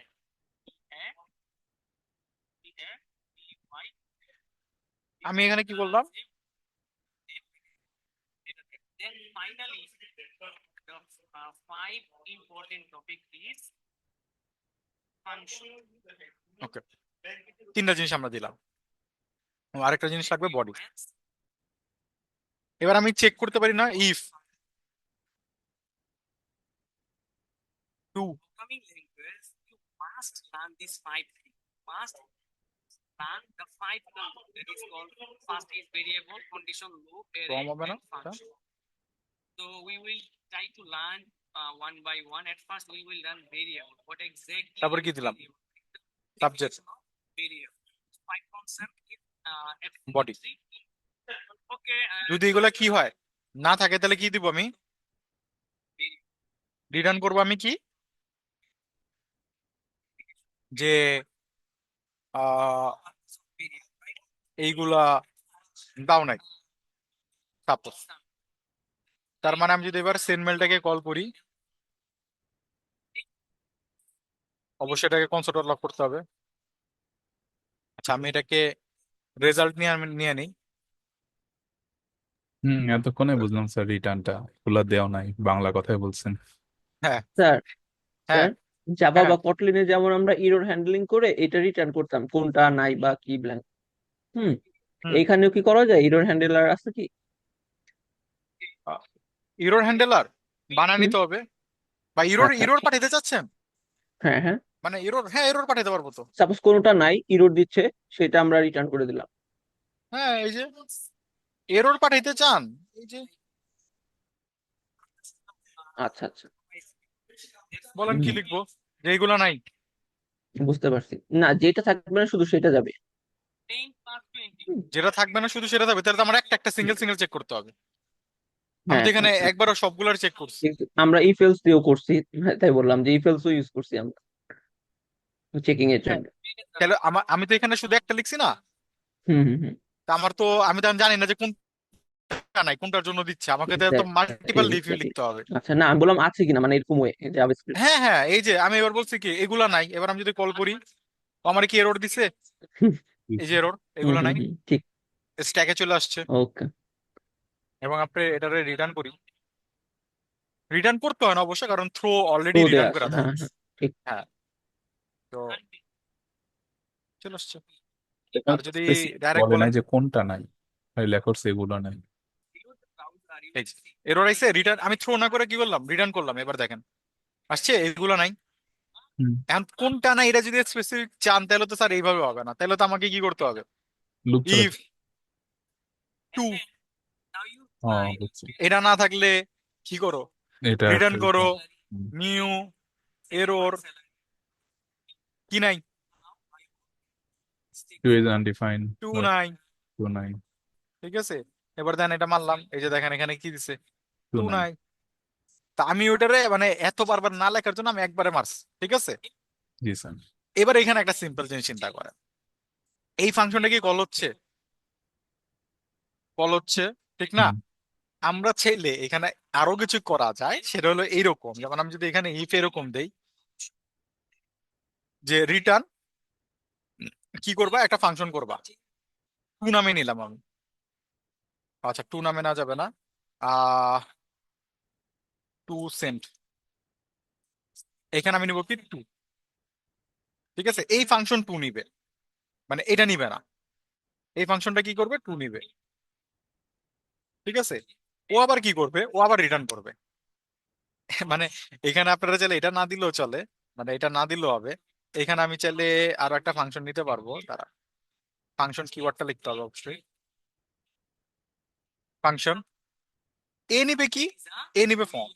আমি এখানে কি বললাম? ওকে, তিনটা জিনিস আমরা দিলাম। আরেকটা জিনিস লাগবে, বডি। এবার আমি চেক করতে পারি না, ইফ টু, ফর্ম হবে না এটা? তারপরে কি দিলাম? Subject, body. যদি এগুলা কি হয় না থাকে, তাহলে কি দিব আমি? রিটার্ন করবো আমি কি, যে আহ এইগুলা দাও নাই, সাপোজ। তার মানে আমি যদি এবার সেন্ড মেলটাকে কল করি, অবশ্যই এটাকে কনসোর্ট লক করতে হবে। আচ্ছা, আমি এটাকে রেজাল্ট নিয়ে আমি নিয়ে নিই। এতক্ষণে বুঝলাম স্যার, রিটার্নটা খোলা দেওয়া নাই, বাংলা কথাই বলছেন। হ্যাঁ, স্যার হ্যাঁ, স্যার জাভা হ্যাঁ। বা কটলিনে যেমন আমরা ইরর হ্যান্ডলিং করে এটা রিটার্ন করতাম কোনটা নাই বা কি ব্ল্যাঙ্ক। হুম, হুম। এইখানেও কি করা যায়? ইরর হ্যান্ডলার আছে কি? ইরোর হ্যান্ডেলার বানায় হুম, নিতে হবে, বা ইরোর আচ্ছা ইরোর পাঠাতে চাচ্ছেন? হ্যাঁ হ্যাঁ, মানে ইরোর, হ্যাঁ ইরোর পাঠাতে পারবো তো। সাপোজ কোনোটা নাই, ইরর দিচ্ছে, সেটা আমরা রিটার্ন করে দিলাম। হ্যাঁ, এই যে এরর পাঠাইতে চান, এই যে আচ্ছা আচ্ছা, বলেন কি হুম, লিখবো, যে এইগুলা নাই। বুঝতে পারছি। না, যেটা থাকবে না শুধু সেটা যাবে। হুম, যেটা থাকবে না শুধু সেটা থাকবে, তাহলে তো আমার একটা একটা সিঙ্গেল সিঙ্গেল চেক করতে হবে। আমি হ্যাঁ তো হ্যাঁ এখানে হ্যাঁ, একবারও সবগুলার চেক করছি। কিন্তু আমরা ইফ এলস দিয়েও করছি, হ্যাঁ, তাই বললাম যে ইফ এলসও ইউজ করছি আমরা চেকিং এর হ্যাঁ, জন্য। তাহলে আমি তো এখানে শুধু একটা লিখছি না। হুম হুম হুম, তা আমার তো, আমি তো জানি না যে কোনটা নাই, কোনটার জন্য দিচ্ছে আমাকে, তাহলে তো এক্স্যাক্টলি মাল্টিপল ডিফিউ এক্স্যাক্টলি। লিখতে হবে। আচ্ছা, না আমি বললাম আছে কিনা, মানে এরকম ওয়ে জাভাস্ক্রিপ্ট। হ্যাঁ, হ্যাঁ, এই যে আমি এবার বলছি কি এগুলা নাই, এবার আমি যদি কল করি, তো আমার কি এরর দিছে? জি এই যে স্যার। এরর, হুম এগুলা হুম নাই, হুম, ঠিক। স্ট্যাকে চলে আসছে। ওকে, এবং আপনি এটারে রিটার্ন করি, রিটার্ন করতে হয় না অবশ্যই, কারণ থ্রো অলরেডি ট্রু দেয়া রিটার্ন আছে, করে দেয়। হ্যাঁ হ্যাঁ, ঠিক। হ্যাঁ, তো চলে আসছে। আর এখানে যদি স্পেসিফিক ডাইরেক্ট বলে নাই বলেন, যে কোনটা নাই, খালি লেখা করছে এগুলো নাই। এরর আইসে, রিটার্ন আমি থ্রো না করে কি করলাম, রিটার্ন করলাম। এবার দেখেন আসছে, এগুলো নাই। হুম। এখন কোনটা নাই এটা যদি স্পেসিফিক চান, তাহলে তো স্যার এইভাবে হবে না, তাহলে তো আমাকে কি করতে হবে? লুপ ইফ চালাতে। টু, ও, বুঝছি। এটা না থাকলে কি করো? এটা রিটার্ন একটা করো return। হুম। নিউ এরর, কি নাই? Two is undefined, two not নাই। টু নাই। ঠিক আছে, এবার দেন এটা মারলাম, এই যে দেখেন এখানে কি দিছে, টু টু নাই। নাই। তা আমি ওইটারে মানে এত বারবার না লেখার জন্য আমি একবারে মারছি। ঠিক আছে, জি স্যার। এবার এখানে একটা সিম্পল জিনিস চিন্তা করেন, এই ফাংশনটা কি কল হচ্ছে? কল হচ্ছে, ঠিক না? হুম। আমরা চাইলে এখানে আরো কিছু করা যায়, সেটা হলো এইরকম, যেমন আমি যদি এখানে ইফ এরকম দেই, যে রিটার্ন কি করবা, একটা ফাংশন করবা, টু নামে নিলাম আমি। আচ্ছা, টু নামে না যাবে না, টু সেন্ট, এখানে আমি নিব কি টু। ঠিক আছে, এই ফাংশন টু নিবে, মানে এটা নিবে না, এই ফাংশনটা কি করবে, টু নিবে। ঠিক আছে, ও আবার কি করবে, ও আবার রিটার্ন করবে। মানে এখানে আপনারা চাইলে এটা না দিলেও চলে, মানে এটা না দিলেও হবে। এখানে আমি চাইলে আরো একটা ফাংশন নিতে পারবো, তারা ফাংশন কিওয়ার্ডটা লিখতে হবে অবশ্যই। ফাংশন এ নিবে কি, এ নিবে ফর্ম।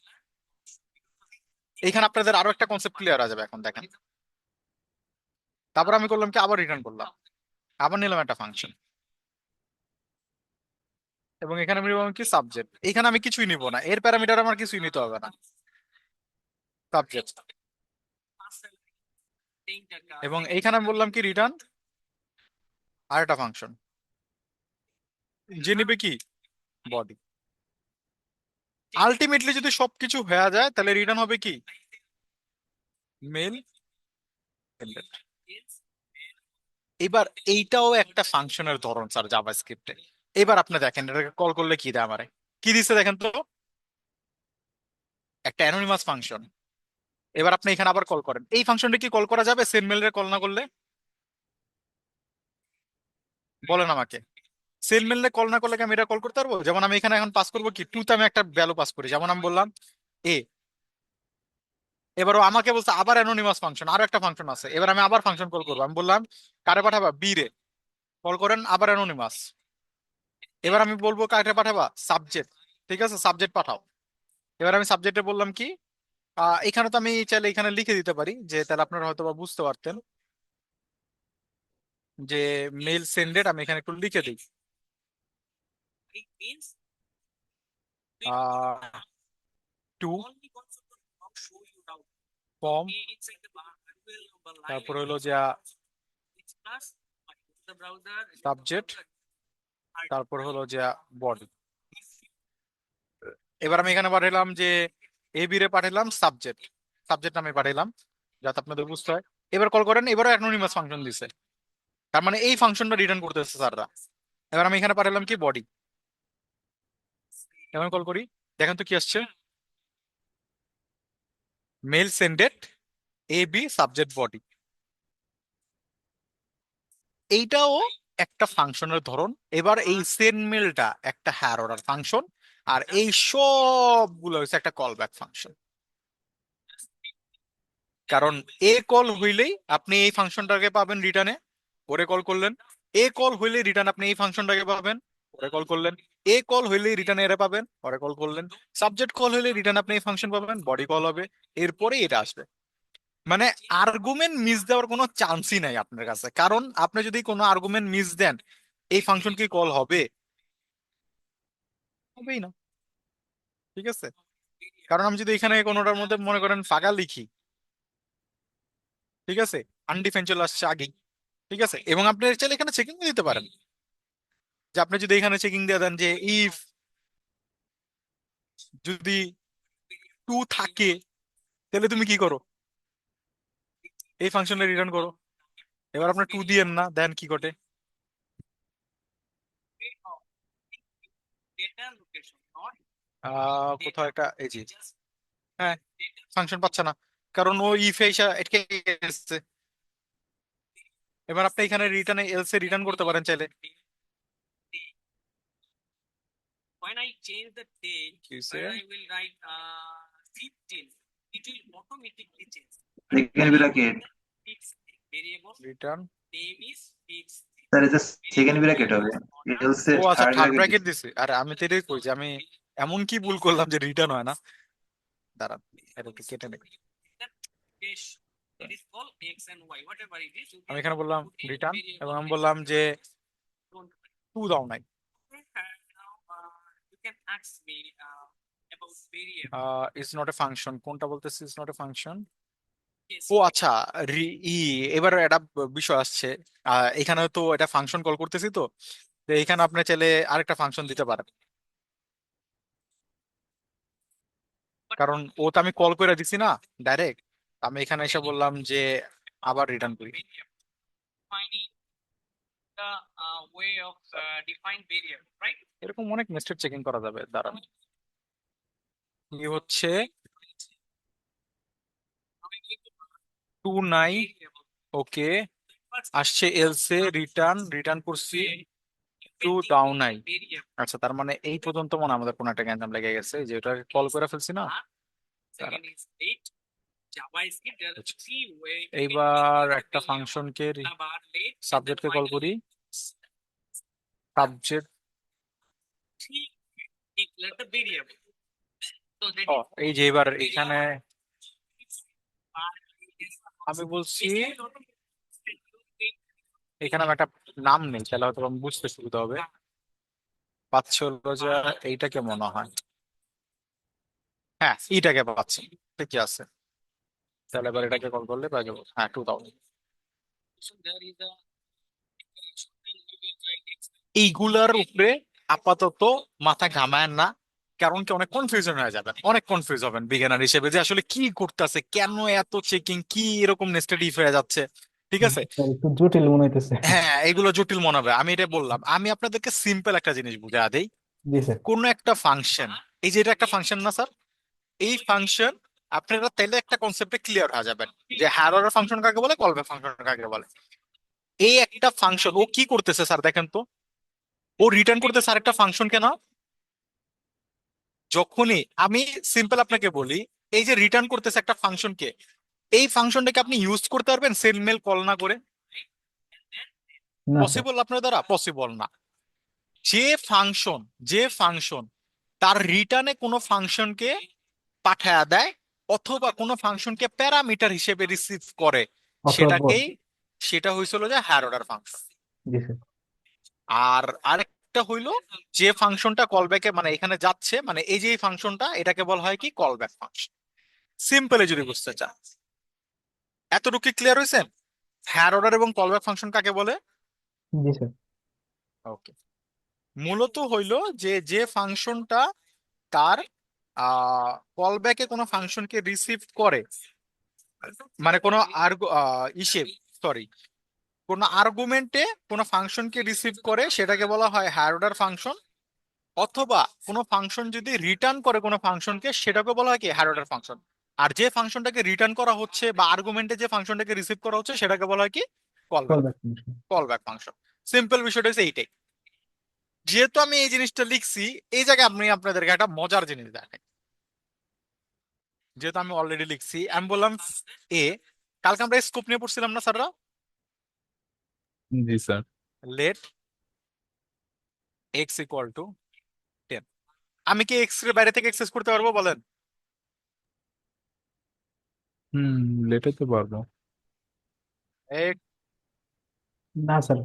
এখানে আপনাদের আরো একটা কনসেপ্ট ক্লিয়ার হয়ে যাবে এখন দেখেন। তারপর আমি করলাম কি, আবার রিটার্ন করলাম, আবার নিলাম একটা ফাংশন, এবং এখানে আমি নিলাম কি সাবজেক্ট। এখানে আমি কিছুই নিব না, এর প্যারামিটার আমার কিছুই নিতে হবে না, সাবজেক্ট। এবং এইখানে আমি বললাম কি রিটার্ন আর একটা ফাংশন, যে নিবে কি বডি। আলটিমেটলি যদি সবকিছু হয়ে যায় তাহলে রিটার্ন হবে কি মেল। এবার এইটাও একটা ফাংশনের ধরন স্যার জাভাস্ক্রিপ্টে। এবার আপনি দেখেন এটাকে কল করলে কি দেয় আমারে, কি দিচ্ছে দেখেন তো, একটা অ্যানোনিমাস ফাংশন। এবার আপনি এখানে আবার কল করেন, এই ফাংশনটা কি কল করা যাবে সেন্ড মেল কল না করলে? বলেন আমাকে, সেন্ড মেল কল না করলে কি আমি এটা কল করতে পারবো? যেমন আমি এখানে এখন পাস করবো কি, টুতে আমি একটা ভ্যালু পাস করি, যেমন আমি বললাম এ। এবারও আমাকে বলছে আবার অ্যানোনিমাস ফাংশন, আরো একটা ফাংশন আছে, এবার আমি আবার ফাংশন কল করবো, আমি বললাম কারে পাঠাবা, বি রে, কল করেন আবার অ্যানোনিমাস। এবার আমি বলবো কাকে পাঠাবা, সাবজেক্ট। ঠিক আছে, সাবজেক্ট পাঠাও। এবার আমি সাবজেক্টে বললাম কি, এখানে তো আমি চাইলে এখানে লিখে দিতে পারি, যে তাহলে আপনারা হয়তো বা বুঝতে পারতেন যে মেল সেন্ডেড, আমি এখানে একটু লিখে দিই টু ফর্ম, তারপর হলো যে সাবজেক্ট, তারপর হলো যে বডি। এবার আমি এখানে পাঠালাম যে এ বি রে পাঠালাম সাবজেক্ট, সাবজেক্ট নামে পাঠালাম, যাতে আপনাদের বুঝতে হয়। এবার কল করেন, এবারও অ্যানোনিমাস ফাংশন দিছে, তার মানে এই ফাংশনটা রিটার্ন করতেছে স্যাররা। এবার আমি এখানে পাঠালাম কি বডি, এবার কল করি, দেখেন তো কি আসছে, mail sended A B subject body. এইটাও একটা ফাংশনের ধরন। এবার এই সেন্ড মেলটা একটা হ্যার অর্ডার ফাংশন, আর এই সবগুলো হচ্ছে একটা কল ব্যাক ফাংশন। কারণ এ কল হইলেই আপনি এই ফাংশনটাকে পাবেন রিটার্নে, ওরে কল করলেন। এ কল হইলে রিটার্ন আপনি এই ফাংশনটাকে পাবেন, ওরে কল করলেন। এ কল হইলে রিটার্ন এরে পাবেন, ওরে কল করলেন। সাবজেক্ট কল হইলে রিটার্ন আপনি এই ফাংশন পাবেন, বডি কল হবে, এরপরে এটা আসবে। মানে আর্গুমেন্ট মিস দেওয়ার কোনো চান্সই নাই আপনার কাছে, কারণ আপনি যদি কোনো আর্গুমেন্ট মিস দেন এই ফাংশন কি কল হবে? হবেই না। ঠিক আছে, কারণ আমি যদি এখানে কোনোটার মধ্যে মনে করেন ফাঁকা লিখি, ঠিক আছে, আনডিফাইন্ড চলে আসছে আগেই। ঠিক আছে, এবং আপনি চাইলে এখানে চেকিং দিতে পারেন, যে আপনি যদি এখানে চেকিং দিয়ে দেন যে ইফ যদি টু থাকে, তাহলে তুমি কি করো, এই ফাংশনে রিটার্ন করো। এবার আপনি টু দিয়েন না, দেন কি ঘটে, কোথাও একটা এই যে, হ্যাঁ, ফাংশন পাচ্ছে না, কারণ ও ইফে এসে আটকে গেছে। এবার আপনি এখানে রিটার্নে এলসে রিটার্ন করতে পারেন চাইলে। কি হইছে? সেকেন্ড ব্র্যাকেট, রিটার্ন, স্যার এটা সেকেন্ড ব্র্যাকেট হবে, এলস এর ও আচ্ছা, থার্ড থার্ড ব্র্যাকেট ব্র্যাকেট দিছে। দিছে, আরে আমি তো এটাই কই যে আমি এমন কি ভুল করলাম যে রিটার্ন হয় না। দাঁড়ান, এটা একটু কেটে নেই। আমি এখানে বললাম রিটার্ন, এবং আমি বললাম যে টু দাও নাই। ইজ নট এ ফাংশন, কোনটা বলতেছি ইজ নট এ ফাংশন? ও আচ্ছা, ই এবার একটা বিষয় আসছে, এখানে তো এটা ফাংশন কল করতেছি, তো তো এখানে আপনি চাইলে আরেকটা ফাংশন দিতে পারেন, কারণ ও তো আমি কল করে দিছি না ডাইরেক্ট। আমি এখানে এসে বললাম যে আবার রিটার্ন করি। এরকম অনেক নেস্টেড চেকিং করা যাবে, দাঁড়ান। কি হচ্ছে 2 9, ওকে, আসছে এলসে, রিটার্ন রিটার্ন করছি 2 ডাউন 9। আচ্ছা, তার মানে এই পর্যন্ত মনে হয় আমাদের কোনো একটা গ্যাঞ্জাম লেগে গেছে, যে ওটা কল করে ফেলছি না। দাঁড়ান। আচ্ছা, এইবার একটা ফাংশনকে সাবজেক্টকে কল করি। সাবজেক্ট, ও এই যে এবার এখানে আমি বলছি, এখানে আমি একটা নাম নেই, তাহলে হয়তো আমি বুঝতে সুবিধা হবে। পাচ্ছি হলো যে এইটাকে মনে হয়, হ্যাঁ এইটাকে পাচ্ছি, ঠিকই আছে। তাহলে এবার এটাকে কল করলে পাওয়া যাবো, হ্যাঁ 2000। এইগুলার উপরে আপাতত মাথা ঘামায়েন না, কারণ কি অনেক কনফিউশন হয়ে যাবেন, অনেক কনফিউজ হবেন বিজ্ঞানার হিসেবে, যে আসলে কি করতেছে, কেন এত চেকিং, কি এরকম নেস্টেড ইফ হয়ে যাচ্ছে। ঠিক আছে, স্যার একটু জটিল মনে হইতেছে। হ্যাঁ এগুলো জটিল মনে হবে, আমি এটা বললাম। আমি আপনাদেরকে সিম্পল একটা জিনিস বুঝা দেই। জি স্যার। কোন একটা ফাংশন, এই যে এটা একটা ফাংশন না স্যার, এই ফাংশন আপনারা তাইলে একটা কনসেপ্টে ক্লিয়ার হয়ে যাবেন, যে হ্যারো ফাংশন কাকে বলে, কল ব্যাক ফাংশন কাকে বলে। এই একটা ফাংশন ও কি করতেছে স্যার দেখেন তো, ও রিটার্ন করতেছে আরেকটা ফাংশন কেন। যখনই আমি সিম্পল আপনাকে বলি, এই যে রিটার্ন করতেছে একটা ফাংশনকে, এই ফাংশনটাকে আপনি ইউজ করতে পারবেন সেন্ড মেল কল না করে? না স্যার। পসিবল আপনার দ্বারা? পসিবল না। যে ফাংশন, যে ফাংশন তার রিটার্নে কোনো ফাংশনকে পাঠায়া দেয়, অথবা কোনো ফাংশনকে প্যারামিটার হিসেবে রিসিভ করে, অথবা। সেটাকেই, সেটা হয়েছিল যে হায়ার অর্ডার ফাংশন। জি স্যার। আর আরেকটা হইলো, যে ফাংশনটা কল ব্যাকে মানে এখানে যাচ্ছে, মানে এই যে ফাংশনটা, এটাকে বলা হয় কি কল ব্যাক ফাংশন। সিম্পলি যদি বুঝতে চান, এতটুকু ক্লিয়ার হয়েছেন হায়ার অর্ডার এবং কল ব্যাক ফাংশন কাকে বলে? জি স্যার। ওকে, মূলত হইলো যে যে ফাংশনটা তার কল ব্যাকে কোনো ফাংশনকে রিসিভ করে, মানে কোনো ইসে, সরি, কোনো আর্গুমেন্টে কোনো ফাংশনকে রিসিভ করে, সেটাকে বলা হয় হায়ার অর্ডার ফাংশন। অথবা কোনো ফাংশন যদি রিটার্ন করে কোনো ফাংশনকে, সেটাকে বলা হয় কি হায়ার অর্ডার ফাংশন। আর যে ফাংশনটাকে রিটার্ন করা হচ্ছে বা আর্গুমেন্টে যে ফাংশনটাকে রিসিভ করা হচ্ছে, সেটাকে বলা হয় কি call call back, back function. Call back function. Simple বিষয়টা হচ্ছে এইটাই। যেহেতু আমি এই জিনিসটা লিখছি, এই জায়গায় আপনি আপনাদেরকে একটা মজার জিনিস দেখাই। যেহেতু আমি অলরেডি লিখছি, আমি বললাম এ, কালকে আমরা স্কোপ নিয়ে পড়ছিলাম না স্যাররা, জি sir. Let x equal to 10। আমি কি এক্স এর বাইরে থেকে এক্সেস করতে পারবো বলেন? হুম, লেটাতে পারবো। এই না স্যার।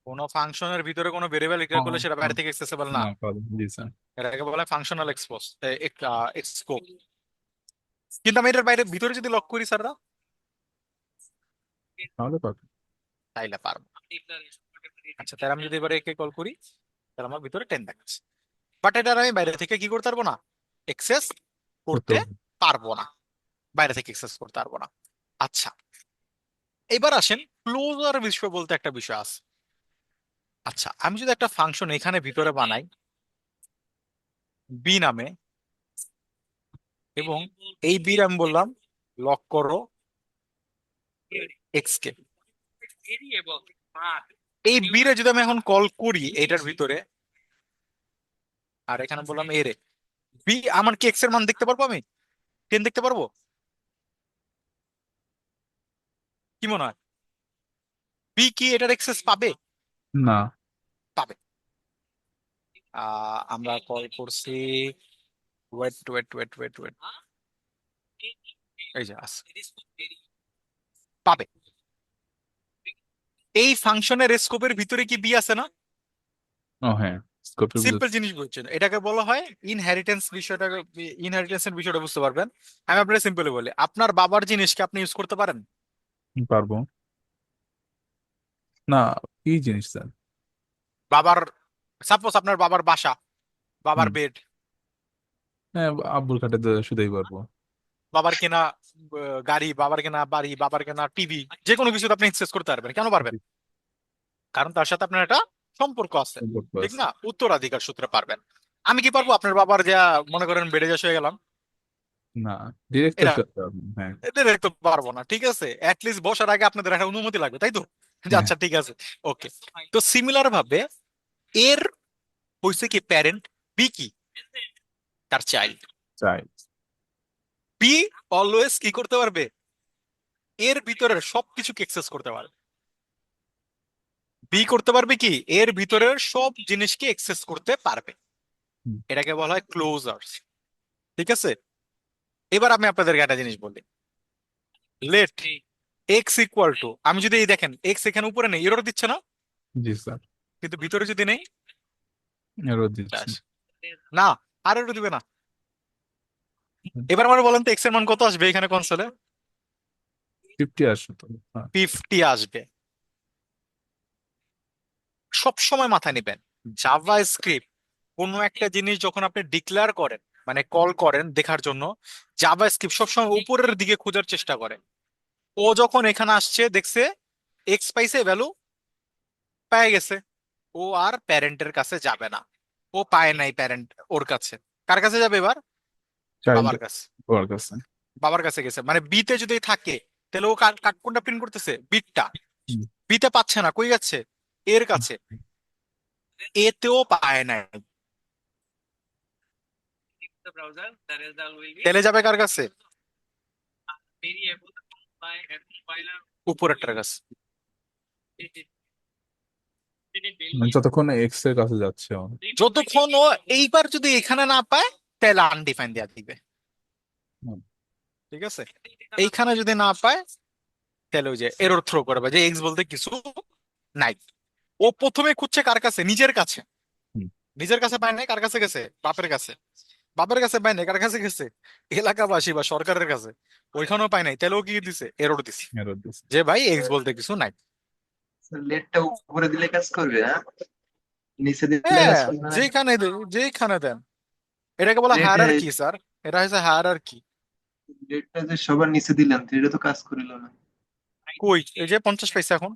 কোনো ফাংশনের ভিতরে কোনো ভেরিয়েবল ডিক্লেয়ার করলে সেটা বাইরে থেকে এক্সেসেবল না, না পারবো, জি স্যার। এটাকে বলে ফাংশনাল এক্সপোজ, স্কোপ। কিন্তু আমি এটার বাইরে ভিতরে যদি লক করি স্যাররা, তাহলে পারবো। তাইলে পারবো। আচ্ছা, তাহলে আমি যদি এবারে একে কল করি, তাহলে আমার ভিতরে 10 দেখাচ্ছে, বাট এটার আমি বাইরে থেকে কি করতে পারবো না, এক্সেস করতে করতে হবে। পারবো না, বাইরে থেকে এক্সেস করতে পারবো না। আচ্ছা, এবার আসেন ক্লোজার বিষয় বলতে একটা বিষয় আছে। আচ্ছা, আমি যদি একটা ফাংশন এখানে ভিতরে বানাই বি নামে, এবং এই বির আমি বললাম লক করো এক্স কে, এই বিরে যদি আমি এখন কল করি এটার ভিতরে, আর এখানে বললাম এ রে, বি আমার কি এক্স এর মান দেখতে পারবো, আমি 10 দেখতে পারবো? কি মনে হয়, বি কি এটার এক্সেস পাবে? না। পাবে। আমরা কল করছি, wait wait wait wait wait, এই যে আছে, পাবে। এই ফাংশনের স্কোপের ভিতরে কি বি আছে না? ও হ্যাঁ, স্কোপের ভিতর। সিম্পল জিনিস বুঝছেন, এটাকে বলা হয় ইনহেরিটেন্স বিষয়টা। ইনহেরিটেন্সের বিষয়টা বুঝতে পারবেন। আমি আপনাকে সিম্পলি বলি, আপনার বাবার জিনিসকে আপনি ইউজ করতে পারেন? পারবো না। কি জিনিস স্যার? বাবার, সাপোজ আপনার বাবার বাসা, বাবার হুম, বেড, হ্যাঁ, আব্বুর খাটে শুতেই পারবো। বাবার কেনা গাড়ি, বাবার কেনা বাড়ি, বাবার কেনা টিভি, যে কোনো কিছু আপনি এক্সেস করতে পারবেন। কেন পারবেন? জি, কারণ তার সাথে আপনার একটা সম্পর্ক আছে, সম্পর্ক ঠিক আছে। না? উত্তরাধিকার সূত্রে পারবেন। আমি কি পারবো আপনার বাবার যা, মনে করেন বেড়ে যা হয়ে গেলাম, না, ডিরেক্ট তো এটা করতে পারবেন, হ্যাঁ। এটা দেখতে পারবো না, ঠিক আছে? লিস্ট বসার আগে আপনাদের একটা অনুমতি লাগবে, তাই তো? যে হ্যাঁ, আচ্ছা ঠিক আছে, ওকে। তো সিমিলার ভাবে এর হইছে কি প্যারেন্ট, বি কি তার চাইল্ড। চাই। বি অলওয়েজ কি করতে পারবে? এর ভিতরের সবকিছুকে অ্যাক্সেস করতে পারবে। বি করতে পারবে কি? এর ভিতরের সব জিনিসকে অ্যাক্সেস করতে পারবে। হুম, এটাকে বলা হয় ক্লোজার্স, ঠিক আছে? এবার আমি আপনাদেরকে একটা জিনিস বলি, লেট এক্স ইকুয়াল টু, আমি যদি এই দেখেন এক্স এখানে উপরে নেই, এরর দিচ্ছে না? জি স্যার, কিন্তু ভিতরে যদি নেই, এরও দিচ্ছি। ব্যাস। না, আর এরর দিবে না। এবার আমার বলেন তো এক্স এর মান কত আসবে এখানে কনসোলে? 50 আসে তো, হ্যাঁ। 50 আসবে। সব সময় মাথায় নেবেন, জাভা স্ক্রিপ্ট কোনো একটা জিনিস যখন আপনি ডিক্লেয়ার করেন, মানে কল করেন দেখার জন্য, জাভা স্ক্রিপ্ট সবসময় উপরের দিকে খোঁজার চেষ্টা করে। ও যখন এখানে আসছে দেখছে এক্স পাইছে, ভ্যালু পেয়ে গেছে, ও আর প্যারেন্টের কাছে যাবে না। ও পায় নাই প্যারেন্ট ওর কাছে, কার কাছে যাবে এবার? চাইল্ড বাবার কাছে। ওর কাছে। বাবার কাছে গেছে, মানে বিতে যদি থাকে, তাহলে ও কোনটা প্রিন্ট করতেছে? বিটটা। হুম, বিতে পাচ্ছে না, কই যাচ্ছে? এর কাছে। এতেও পায় নাই, তাহলে যাবে কার কাছে? উপরেরটার কাছে। মানে যতক্ষণ এক্স এর কাছে যাচ্ছে ও। যতক্ষণ ও এইবার যদি এখানে না পায়, তাহলে আনডিফাইন দেওয়া দিবে, হুম, ঠিক আছে? এইখানে যদি না পায়, তাহলে ওই যে এরর থ্রো করবে যে এক্স বলতে কিছু নাই। ও প্রথমে খুঁজছে কার কাছে? নিজের কাছে। হুম, নিজের কাছে পায় নাই, কার কাছে গেছে? বাপের কাছে। বাপের কাছে পায় নাই, কার কাছে গেছে? এলাকাবাসী বা সরকারের কাছে। ওইখানেও পায় নাই, তাহলে ও কি দিছে? এরর দিছে এরও দিচ্ছে। যে ভাই এক্স বলতে কিছু নাই। লেটটা উপরে দিলে কাজ করবে, হ্যাঁ? নিচে দিলে কাজ হ্যাঁ, করবে না? যেখানে দেন, এটাকে বলা লেট হায়ারার্কি স্যার। এটা হচ্ছে হায়ারার্কি। লেটটা যে সবার নিচে দিলাম তো এটা তো কাজ করিল না। কই, এই যে 50 পয়সা এখন।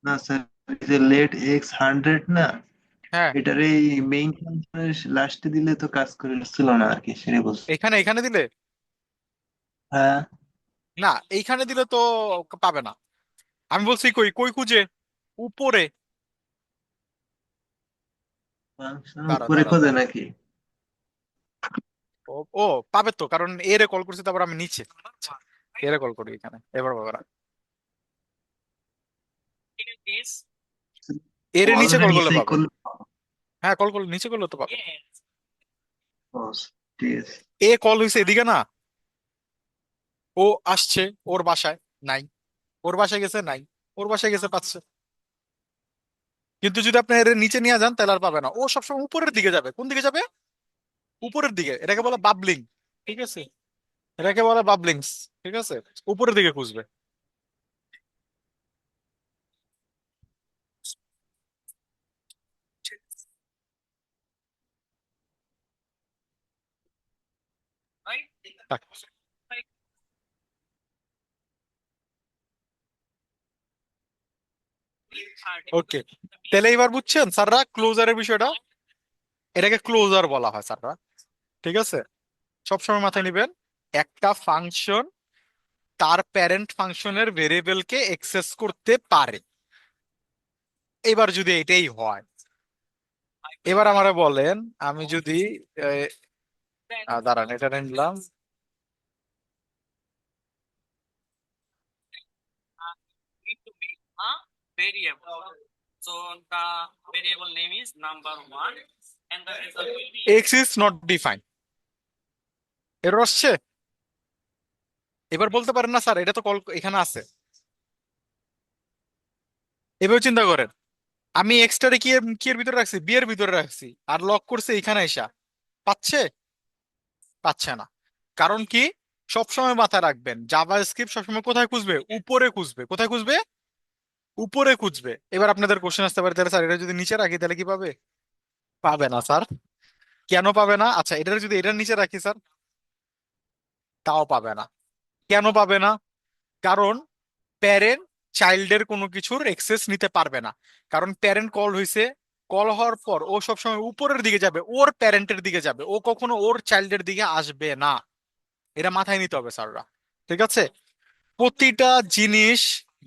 না স্যার, এই যে লেট এক্স 100 না, হ্যাঁ, এটার এই মেইন ফাংশনের লাস্টে দিলে তো কাজ করিল না আর কি, সেটাই বলছি। এখানে এখানে দিলে, হ্যাঁ, না এইখানে দিলে তো পাবে না। আমি বলছি কই কই খুঁজে, উপরে। ফাংশন দাঁড়া উপরে দাঁড়া খোঁজে দাঁড়া, নাকি? ও ও পাবে তো, কারণ এরে কল করছি, তারপর আমি নিচে। আচ্ছা, এরে কল করি এখানে, এবার বাবা এরে নিচে কলরে কল করলে নিচেই পাবে। করলে। হ্যাঁ, কল করলে নিচে করলে তো পাবে। ও, ঠিক আছে। এ কল হয়েছে এদিকে না, ও আসছে ওর বাসায়, নাই। ওর বাসায় গেছে, নাই। ওর বাসায় গেছে, পাচ্ছে। কিন্তু যদি আপনি এর নিচে নিয়ে যান, তাহলে আর পাবে না। ও সবসময় উপরের দিকে যাবে। কোন দিকে যাবে? উপরের দিকে। এটাকে বলে বাবলিং, ঠিক আছে? এটাকে বলে বাবলিংস, ঠিক আছে? উপরের দিকে খুঁজবে। ওকে, তাহলে এবার বুঝছেন স্যাররা ক্লোজারের বিষয়টা? এটাকে ক্লোজার বলা হয় স্যাররা, ঠিক আছে? সবসময় মাথায় নিবেন, একটা ফাংশন তার প্যারেন্ট ফাংশনের ভেরিয়েবলকে এক্সেস করতে পারে। এবার যদি এটাই হয়, এবার আমারে বলেন, আমি যদি দাঁড়ান এটা নিলাম, এক্স ইজ নট ডিফাইন, এর আসছে। এবার বলতে পারেন না স্যার এটা তো কল এখানে আছে। এবার চিন্তা করেন, আমি এক্সটারে কি কি এর ভিতরে রাখছি? বি এর ভিতরে রাখছি, আর লক করছে এখানে এসা, পাচ্ছে? পাচ্ছে না। কারণ কি? সবসময় মাথায় রাখবেন, জাভা স্ক্রিপ্ট সবসময় কোথায় খুঁজবে? উপরে খুঁজবে। কোথায় খুঁজবে? উপরে খুঁজবে। এবার আপনাদের কোশ্চেন আসতে পারে, তাহলে স্যার এটা যদি নিচে রাখি তাহলে কি পাবে? পাবে না স্যার। কেন পাবে না? আচ্ছা, এটা যদি এটার নিচে রাখি স্যার, তাও পাবে না। কেন পাবে না? কারণ প্যারেন্ট চাইল্ডের কোনো কিছুর এক্সেস নিতে পারবে না। কারণ প্যারেন্ট কল হয়েছে, কল হওয়ার পর ও সবসময় উপরের দিকে যাবে, ওর প্যারেন্টের দিকে যাবে, ও কখনো ওর চাইল্ডের দিকে আসবে না। এটা মাথায় নিতে হবে স্যাররা। ঠিক আছে? প্রতিটা জিনিস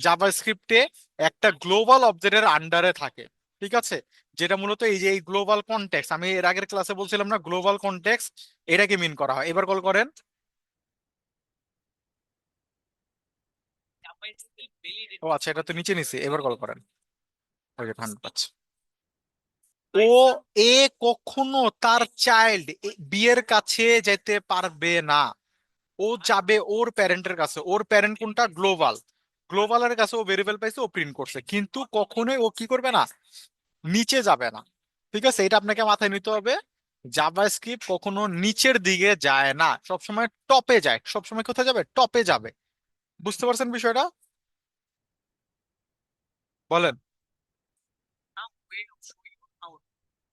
জাভাস্ক্রিপ্টে একটা গ্লোবাল অবজেক্টের আন্ডারে থাকে। ঠিক আছে? যেটা মূলত এই যে এই গ্লোবাল কনটেক্সট, আমি এর আগের ক্লাসে বলছিলাম না, গ্লোবাল কনটেক্সট এটাকে মিন করা হয়। এবার কল করেন। ও আচ্ছা, এটা তো নিচে নিছি, এবার কল করেন। ওকে, ঠান্ডা পাচ্ছে। ও এ কখনো তার চাইল্ড বিয়ের কাছে যেতে পারবে না। ও যাবে ওর প্যারেন্টের কাছে। ওর প্যারেন্ট কোনটা? গ্লোবাল। গ্লোবালের কাছে ও ভেরিয়েবল পাইছে, ও প্রিন্ট করছে, কিন্তু কখনোই ও কি করবে না, নিচে যাবে না। ঠিক আছে? এটা আপনাকে মাথায় নিতে হবে। জাভাস্ক্রিপ্ট কখনো নিচের দিকে যায় না, সবসময় টপে যায়। সবসময় কোথায় যাবে? টপে যাবে। বুঝতে পারছেন বিষয়টা? বলেন।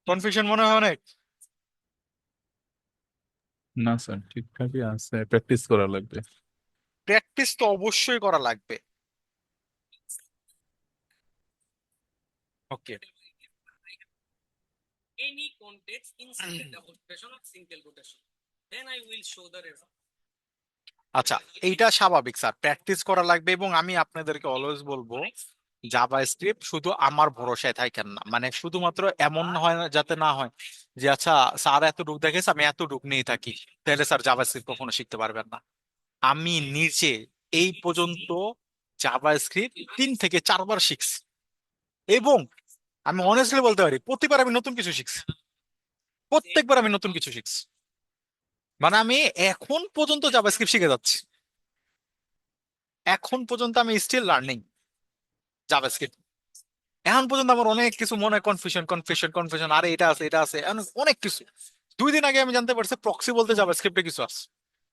কনফিউশন মনে হয় অনেক? না স্যার, ঠিকঠাকই আছে, প্র্যাকটিস করা লাগবে। প্র্যাকটিস তো অবশ্যই করা লাগবে। ওকে। আচ্ছা, এইটা স্বাভাবিক স্যার, প্র্যাকটিস করা লাগবে। এবং আমি আপনাদেরকে অলওয়েজ বলবো, জাভা স্ক্রিপ্ট শুধু আমার ভরসায় থাকেন না। মানে শুধুমাত্র এমন হয় না, যাতে না হয় যে আচ্ছা স্যার এতটুক দেখেছে আমি এতটুক নিয়ে থাকি, তাহলে স্যার জাভা স্ক্রিপ্ট কখনো শিখতে পারবেন না। আমি নিজে এই পর্যন্ত জাভা স্ক্রিপ্ট 3 থেকে 4 বার শিখছি, এবং আমি অনেস্টলি বলতে পারি প্রতিবার আমি নতুন কিছু শিখছি। প্রত্যেকবার আমি নতুন কিছু শিখছি। মানে আমি এখন পর্যন্ত জাভা স্ক্রিপ্ট শিখে যাচ্ছি। এখন পর্যন্ত আমি স্টিল লার্নিং জাভাস্ক্রিপ্ট। এখন পর্যন্ত আমার অনেক কিছু মনে হয়, কনফিউশন কনফিউশন কনফিউশন, আরে এটা আছে এটা আছে, অনেক কিছু। 2 দিন আগে আমি জানতে পারছি প্রক্সি বলতে জাভাস্ক্রিপ্টে কিছু আছে।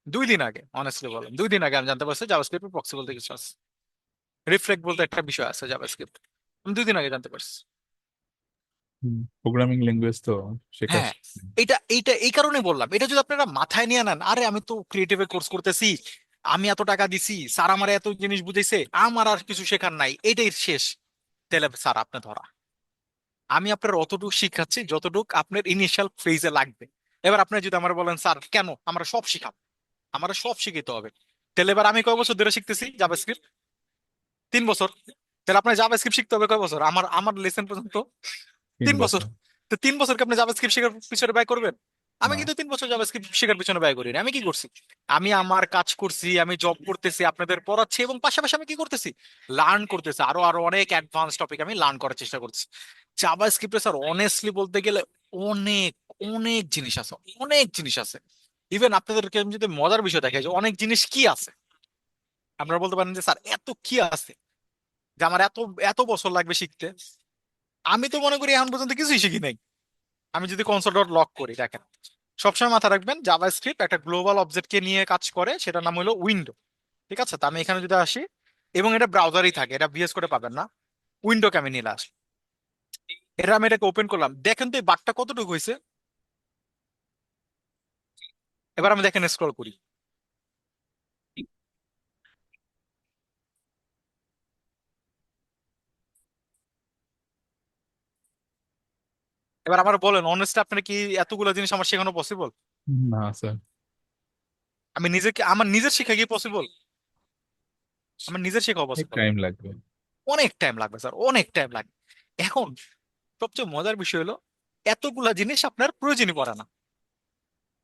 2 দিন আগে, অনেস্টলি বলেন, 2 দিন আগে আমি জানতে পারছি জাভাস্ক্রিপ্টে প্রক্সি বলতে কিছু আছে। রিফ্লেক্ট বলতে একটা বিষয় আছে জাভাস্ক্রিপ্ট, আমি 2 দিন আগে জানতে পারছি। প্রোগ্রামিং ল্যাঙ্গুয়েজ তো শেখা হ্যাঁ, এইটা এইটা এই কারণে বললাম, এটা যদি আপনারা মাথায় নিয়ে নেন, আরে আমি তো ক্রিয়েটিভে কোর্স করতেছি, আমি এত টাকা দিছি, স্যার আমার এত জিনিস বুঝাইছে, আমার আর কিছু শেখার নাই, এটাই শেষ, তাহলে স্যার আপনি ধরা। আমি আপনার অতটুকু শিখাচ্ছি যতটুকু আপনার ইনিশিয়াল ফেজে লাগবে। এবার আপনি যদি আমার বলেন স্যার কেন আমরা সব শিখাব, আমরা সব শিখাইতে হবে, তাহলে এবার আমি কয় বছর ধরে শিখতেছি জাভাস্ক্রিপ্ট? 3 বছর। তাহলে আপনার জাভাস্ক্রিপ্ট শিখতে হবে কয় বছর? আমার আমার লেসন পর্যন্ত তিন 3 বছর। বছর তো 3 বছরকে আপনি জাভাস্ক্রিপ্ট শেখার পিছনে ব্যয় করবেন? আমি না। কিন্তু 3 বছর জাভাস্ক্রিপ্ট শেখার পিছনে ব্যয় করিনি। আমি কি করছি? আমি আমার কাজ করছি, আমি জব করতেছি, আপনাদের পড়াচ্ছি, এবং পাশাপাশি আমি কি করতেছি, লার্ন করতেছি। আরো আরো অনেক অ্যাডভান্স টপিক আমি লার্ন করার চেষ্টা করছি। জাভাস্ক্রিপ্টে স্যার অনেস্টলি বলতে গেলে অনেক অনেক জিনিস আছে, অনেক জিনিস আছে। ইভেন আপনাদেরকে আমি যদি মজার বিষয় দেখাই যে অনেক জিনিস কি আছে, আপনারা বলতে পারেন যে স্যার এত কি আছে যে আমার এত এত বছর লাগবে শিখতে। আমি তো মনে করি এখন পর্যন্ত কিছুই শিখি নাই। আমি যদি কনসোল ডট লক করি, দেখেন, সবসময় মাথা রাখবেন জাভাস্ক্রিপ্ট একটা গ্লোবাল অবজেক্টকে নিয়ে কাজ করে, সেটার নাম হলো উইন্ডো। ঠিক আছে? তো আমি এখানে যদি আসি, এবং এটা ব্রাউজারই থাকে, এটা ভিএস করে পাবেন না, উইন্ডোকে আমি নিয়ে আসি। এটা আমি এটাকে ওপেন করলাম, দেখেন তো এই বাটটা কতটুকু হয়েছে। এবার আমি দেখেন স্ক্রল করি, এবার আমার বলেন অনেস্টলি, আপনার কি এতগুলো জিনিস আমার শেখানো পসিবল? না স্যার, আমি নিজেকে, আমার নিজের শিখা কি পসিবল? আমার নিজের শেখা অনেক পসিবল? টাইম লাগবে। অনেক টাইম লাগবে স্যার, অনেক টাইম লাগবে। এখন সবচেয়ে মজার বিষয় হলো এতগুলা জিনিস আপনার প্রয়োজনই পড়ে না।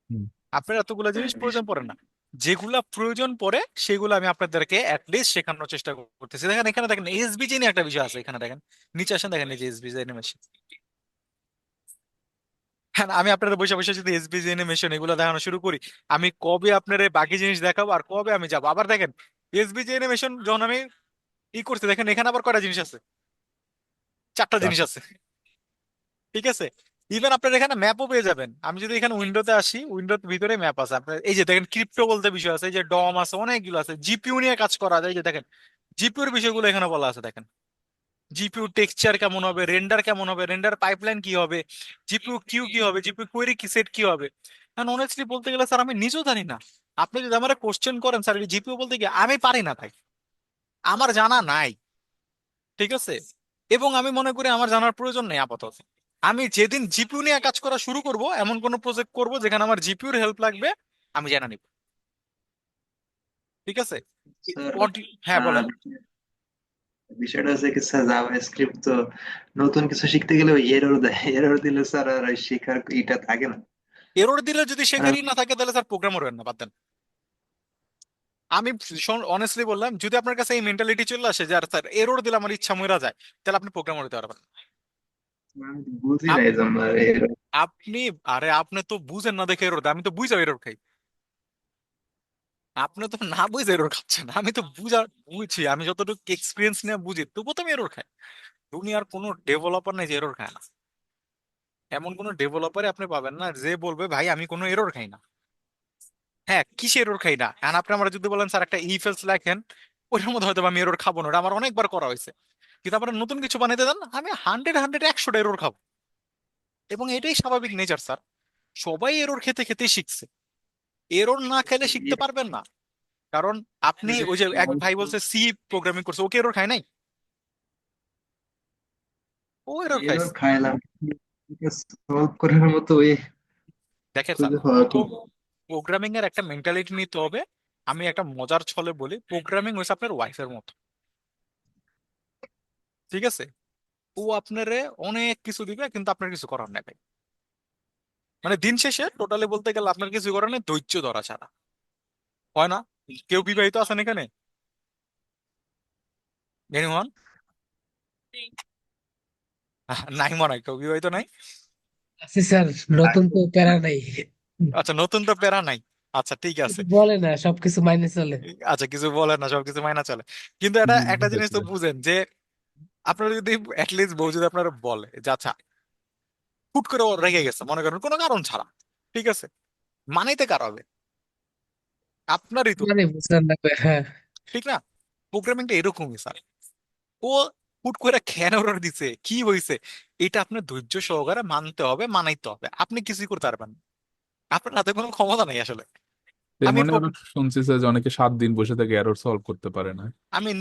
হুম। আপনার এতগুলা জিনিস প্রয়োজন পড়ে না। যেগুলা প্রয়োজন পড়ে সেগুলো আমি আপনাদেরকে অ্যাটলিস্ট শেখানোর চেষ্টা করতেছি। দেখেন এখানে, দেখেন এসবিজি নিয়ে একটা বিষয় আছে, এখানে দেখেন, নিচে আসেন, দেখেন এই যে এসবিজি অ্যানিমেশন। হ্যাঁ, আমি আপনাদের বসে বসে যদি এসবিজি অ্যানিমেশন এগুলো দেখানো শুরু করি, আমি কবে আপনার বাকি জিনিস দেখাবো আর কবে আমি যাবো? আবার দেখেন এসবিজি অ্যানিমেশন যখন আমি করছি, দেখেন এখানে আবার কয়টা জিনিস আছে, 4টা জিনিস আছে। ঠিক আছে? ইভেন আপনার এখানে ম্যাপও পেয়ে যাবেন। আমি যদি এখানে উইন্ডোতে আসি, উইন্ডোর ভিতরে ম্যাপ আছে আপনার, এই যে দেখেন ক্রিপ্টো বলতে বিষয় আছে, এই যে ডম আছে, অনেকগুলো আছে, জিপিইউ নিয়ে কাজ করা যায়, এই যে দেখেন জিপিইউর বিষয়গুলো এখানে বলা আছে। দেখেন জিপিইউ টেক্সচার কেমন হবে, রেন্ডার কেমন হবে, রেন্ডার পাইপলাইন কি হবে, জিপিইউ কিউ কি হবে, জিপিইউ কোয়েরি কি সেট কি হবে। কারণ অনেস্টলি বলতে গেলে স্যার আমি নিজেও জানি না। আপনি যদি আমার কোশ্চেন করেন স্যার জিপিও বলতে কি, আমি পারি না ভাই, আমার জানা নাই, ঠিক আছে। এবং আমি মনে করি আমার জানার প্রয়োজন নেই আপাতত। আমি যেদিন জিপিইউ নিয়ে কাজ করা শুরু করব, এমন কোন প্রজেক্ট করব যেখানে আমার জিপিইউর হেল্প লাগবে, আমি জানা নিব, ঠিক আছে। স্যার হ্যাঁ বলেন। বিষয়টা হচ্ছে কি স্যার, জাভা স্ক্রিপ্ট তো নতুন কিছু শিখতে গেলে ওই এরর দেয়, এরর দিলে স্যার আর ওই শেখার এটা থাকে না। এরর দিলে যদি আর শেখারই না থাকে তাহলে স্যার প্রোগ্রামার হবেন না, বাদ দেন। আমি অনেস্টলি বললাম, যদি আপনার কাছে এই মেন্টালিটি চলে আসে যে আর স্যার এরর দিলে আমার ইচ্ছা মরে যায়, তাহলে আপনি প্রোগ্রামার হতে পারবেন না। আমি তো বুঝি না আপ- এই জন্য আর error। আপনি, আরে আপনি তো বুঝেন না দেখে এরর দেয়, আমি তো বুঝাও এরর খাই। আপনি তো না বুঝে এরর খাচ্ছেন, আমি তো বুঝছি, আমি যতটুকু এক্সপিরিয়েন্স নিয়ে বুঝি তবুও তো আমি এরর খাই। দুনিয়ার কোনো ডেভেলপার নেই যে এরর খায় না। এমন কোনো ডেভেলপারে আপনি পাবেন না যে বলবে ভাই আমি কোনো এরর খাই না। হ্যাঁ, কিসে এরর খাই না, এখন আপনি আমার যদি বলেন স্যার একটা ইফ এলস লেখেন, ওইটার মধ্যে হয়তো বা আমি এরর খাবো না, ওটা আমার অনেকবার করা হয়েছে। কিন্তু আপনার নতুন কিছু বানাইতে দেন, আমি 100 এরর খাবো। এবং এটাই স্বাভাবিক নেচার স্যার, সবাই এরর খেতে খেতেই শিখছে। এরর না খেলে শিখতে পারবেন না। কারণ আপনি ওই যে এক ভাই বলছে সি প্রোগ্রামিং করছে, ওকে এরর খায় নাই? ও এরর এরর খাইছে। খাইলাম, সলভ করার মতো ওই দেখেন স্যার, খুঁজে পাওয়া তো খুব। প্রোগ্রামিং এর একটা মেন্টালিটি নিতে হবে। আমি একটা মজার ছলে বলি, প্রোগ্রামিং হচ্ছে আপনার ওয়াইফের মতো, ঠিক আছে। ও আপনারে অনেক কিছু দিবে কিন্তু আপনার কিছু করার নেই ভাই। মানে দিন শেষে টোটালি বলতে গেলে আপনার কিছু করার নেই, ধৈর্য ধরা ছাড়া। হয় না? কেউ বিবাহিত আছেন এখানে? এনিওয়ান? নাই, মনে হয় কেউ বিবাহিত নাই। আছি স্যার, নতুন তো প্যারা নাই। আচ্ছা, নতুন তো প্যারা নাই। আচ্ছা ঠিক আছে। কিছু বলে না, সবকিছু মাইনে চলে। আচ্ছা, কিছু বলে না, সবকিছু মাইনা চলে। কিন্তু এটা একটা জিনিস তো বুঝেন যে আপনারা যদি অ্যাটলিস্ট বউ যদি আপনারা বলে যে আচ্ছা হুট করে ও রেগে গেছে মনে করেন কোনো কারণ ছাড়া, ঠিক আছে, মানাইতে কার হবে? আপনারই তো, মানে বুঝলেন না কই, হ্যাঁ। ঠিক না? প্রোগ্রামিংটা এরকমই স্যার। ও হুট করে কেন অর্ডার দিছে, কি হয়েছে, এটা আপনার ধৈর্য সহকারে মানতে হবে, মানাইতে হবে, আপনি কিছুই করতে পারবেন না। আপনার হাতে কোনো ক্ষমতা নেই আসলে। এর আমি মানে অনেক শুনছি যে অনেকে 7 দিন বসে থেকে এরর সলভ করতে পারে না। আমি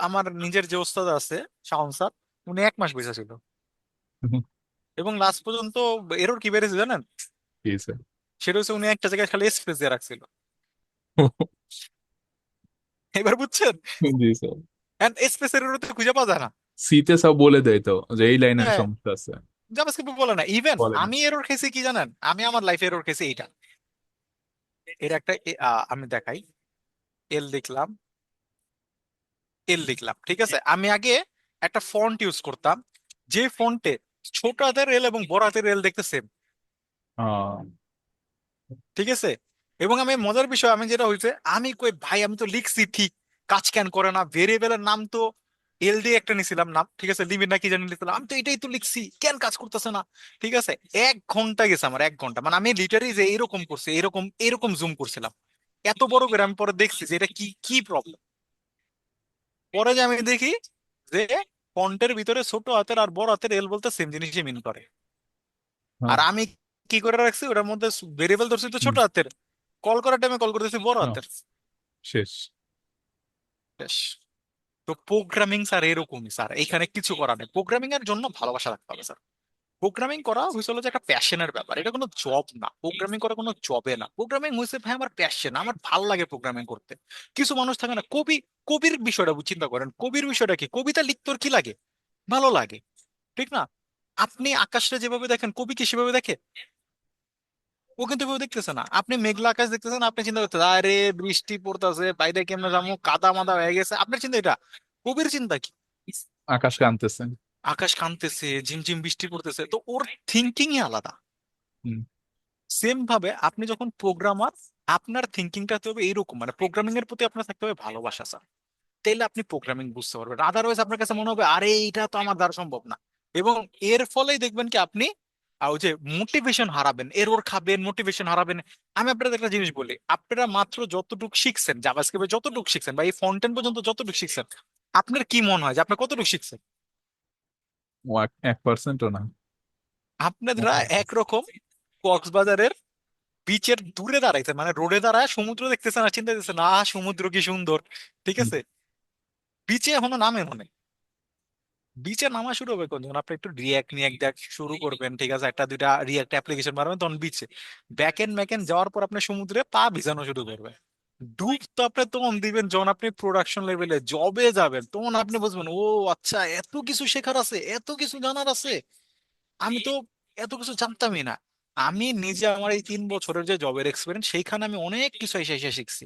আমার নিজের যে ওস্তাদ আছে, শাওন স্যার, উনি 1 মাস বসে ছিল এবং লাস্ট পর্যন্ত এরর কি বেড়েছে জানেন? কি স্যার? সেটা হচ্ছে উনি একটা জায়গায় খালি স্পেস দিয়ে রাখছিল। এবার বুঝছেন? জি স্যার। স্পেস এরর তো খুঁজে পাওয়া যায় না। সিতে সব বলে দেয় তো যে এই লাইনের হ্যাঁ, সমস্যা আছে। জাভাস্ক্রিপ্ট বলে না। ইভেন বলে না। আমি এরর খেয়েছি কি জানেন, আমি আমার লাইফে এরর খেয়েছি এইটা। এর একটা আমি দেখাই। এল লিখলাম, এল লিখলাম, ঠিক আছে। আমি আগে একটা ফন্ট ইউজ করতাম, যে ফন্টে ছোট হাতের এল এবং বড় হাতের এল দেখতে সেম, আহ, ঠিক আছে। এবং আমি মজার বিষয়, আমি যেটা হয়েছে, আমি কই ভাই আমি তো লিখছি ঠিক, কাজ কেন করে না, ভেরিয়েবলের নাম তো এল দিয়ে একটা নিছিলাম নাম, ঠিক আছে, লিমিট নাকি জানি লিখলাম, আমি তো এটাই তো লিখছি, কেন কাজ করতেছে না? ঠিক আছে, 1 ঘন্টা গেছে আমার, 1 ঘন্টা, মানে আমি লিটারি যে এরকম করছি, এরকম এরকম জুম করছিলাম এত বড় করে, আমি পরে দেখছি যে এটা কি কি প্রবলেম। পরে যে আমি দেখি যে ফন্টের ভিতরে ছোট হাতের আর বড় হাতের এল বলতে সেম জিনিসই মিন করে। হ্যাঁ, আর আমি কি করে রাখছি, ওটার মধ্যে ভেরিয়েবল ধরছি তো হুম, ছোট হাতের, কল করার টাইমে কল করতেছি বড় হ্যাঁ, হাতের। শেষ। বেশ। তো প্রোগ্রামিং স্যার এরকমই স্যার, এখানে কিছু করার নেই, প্রোগ্রামিং এর জন্য ভালোবাসা রাখতে হবে স্যার। প্রোগ্রামিং করা হয়েছিল যে একটা প্যাশনের ব্যাপার, এটা কোনো জব না, প্রোগ্রামিং করা কোনো জবে না। প্রোগ্রামিং হয়েছে ভাই আমার প্যাশন, আমার ভাল লাগে প্রোগ্রামিং করতে। কিছু মানুষ থাকে না, কবির বিষয়টা চিন্তা করেন, কবির বিষয়টা কি, কবিতা লিখতে ওর কি লাগে, ভালো লাগে, ঠিক না? আপনি আকাশটা যেভাবে দেখেন, কবি কি সেভাবে দেখে? ও কিন্তু এভাবে দেখতেছে না। আপনি মেঘলা আকাশ দেখতেছেন, আপনি চিন্তা করতেছেন আরে বৃষ্টি পড়তেছে, বাইরে কেমনে যাবো, কাদা মাদা হয়ে গেছে, আপনার চিন্তা এটা। কবির চিন্তা কি? আকাশ কাঁদতেছে। আকাশ কাঁপতেছে, ঝিমঝিম বৃষ্টি পড়তেছে, তো ওর থিঙ্কিংই আলাদা। হুম, সেম ভাবে আপনি যখন প্রোগ্রামার, আপনার থিঙ্কিংটা হতে হবে এইরকম, মানে প্রোগ্রামিং এর প্রতি আপনার থাকতে হবে ভালোবাসা স্যার। তাইলে আপনি প্রোগ্রামিং বুঝতে পারবেন, আদারওয়াইজ আপনার কাছে মনে হবে আরে এটা তো আমার দ্বারা সম্ভব না। এবং এর ফলেই দেখবেন কি আপনি ওই যে মোটিভেশন হারাবেন, এরর খাবেন, মোটিভেশন হারাবেন। আমি আপনাদের একটা জিনিস বলি, আপনারা মাত্র যতটুকু শিখছেন জাভাস্ক্রিপ্টে, যতটুকু শিখছেন বা এই ফন্টেন পর্যন্ত যতটুকু শিখছেন, আপনার কি মনে হয় যে আপনি কতটুকু শিখছেন? ও 1%ও না। আপনারা একরকম কক্সবাজারের বিচের দূরে দাঁড়াইছে, মানে রোডে দাঁড়ায় সমুদ্র দেখতেছে না, চিন্তা দিতেছে না সমুদ্র কি সুন্দর, ঠিক আছে। বিচে এখনো নামে মনে, বিচে নামা শুরু হবে কোন, যখন আপনি একটু রিয়াক্ট নিয়ে দেখ শুরু করবেন, ঠিক আছে, একটা দুইটা রিয়াক্ট অ্যাপ্লিকেশন বানাবেন, তখন বিচে ব্যাক এন্ড যাওয়ার পর আপনি সমুদ্রে পা ভিজানো শুরু করবেন। ডুব তো আপনি তখন দিবেন যখন আপনি প্রোডাকশন লেভেলে জবে যাবেন, তখন আপনি বুঝবেন ও আচ্ছা এত কিছু শেখার আছে, এত কিছু জানার আছে, আমি তো এত কিছু জানতামই না। আমি নিজে আমার এই 3 বছরের যে জবের এক্সপিরিয়েন্স, সেইখানে আমি অনেক কিছু এসে এসে শিখছি।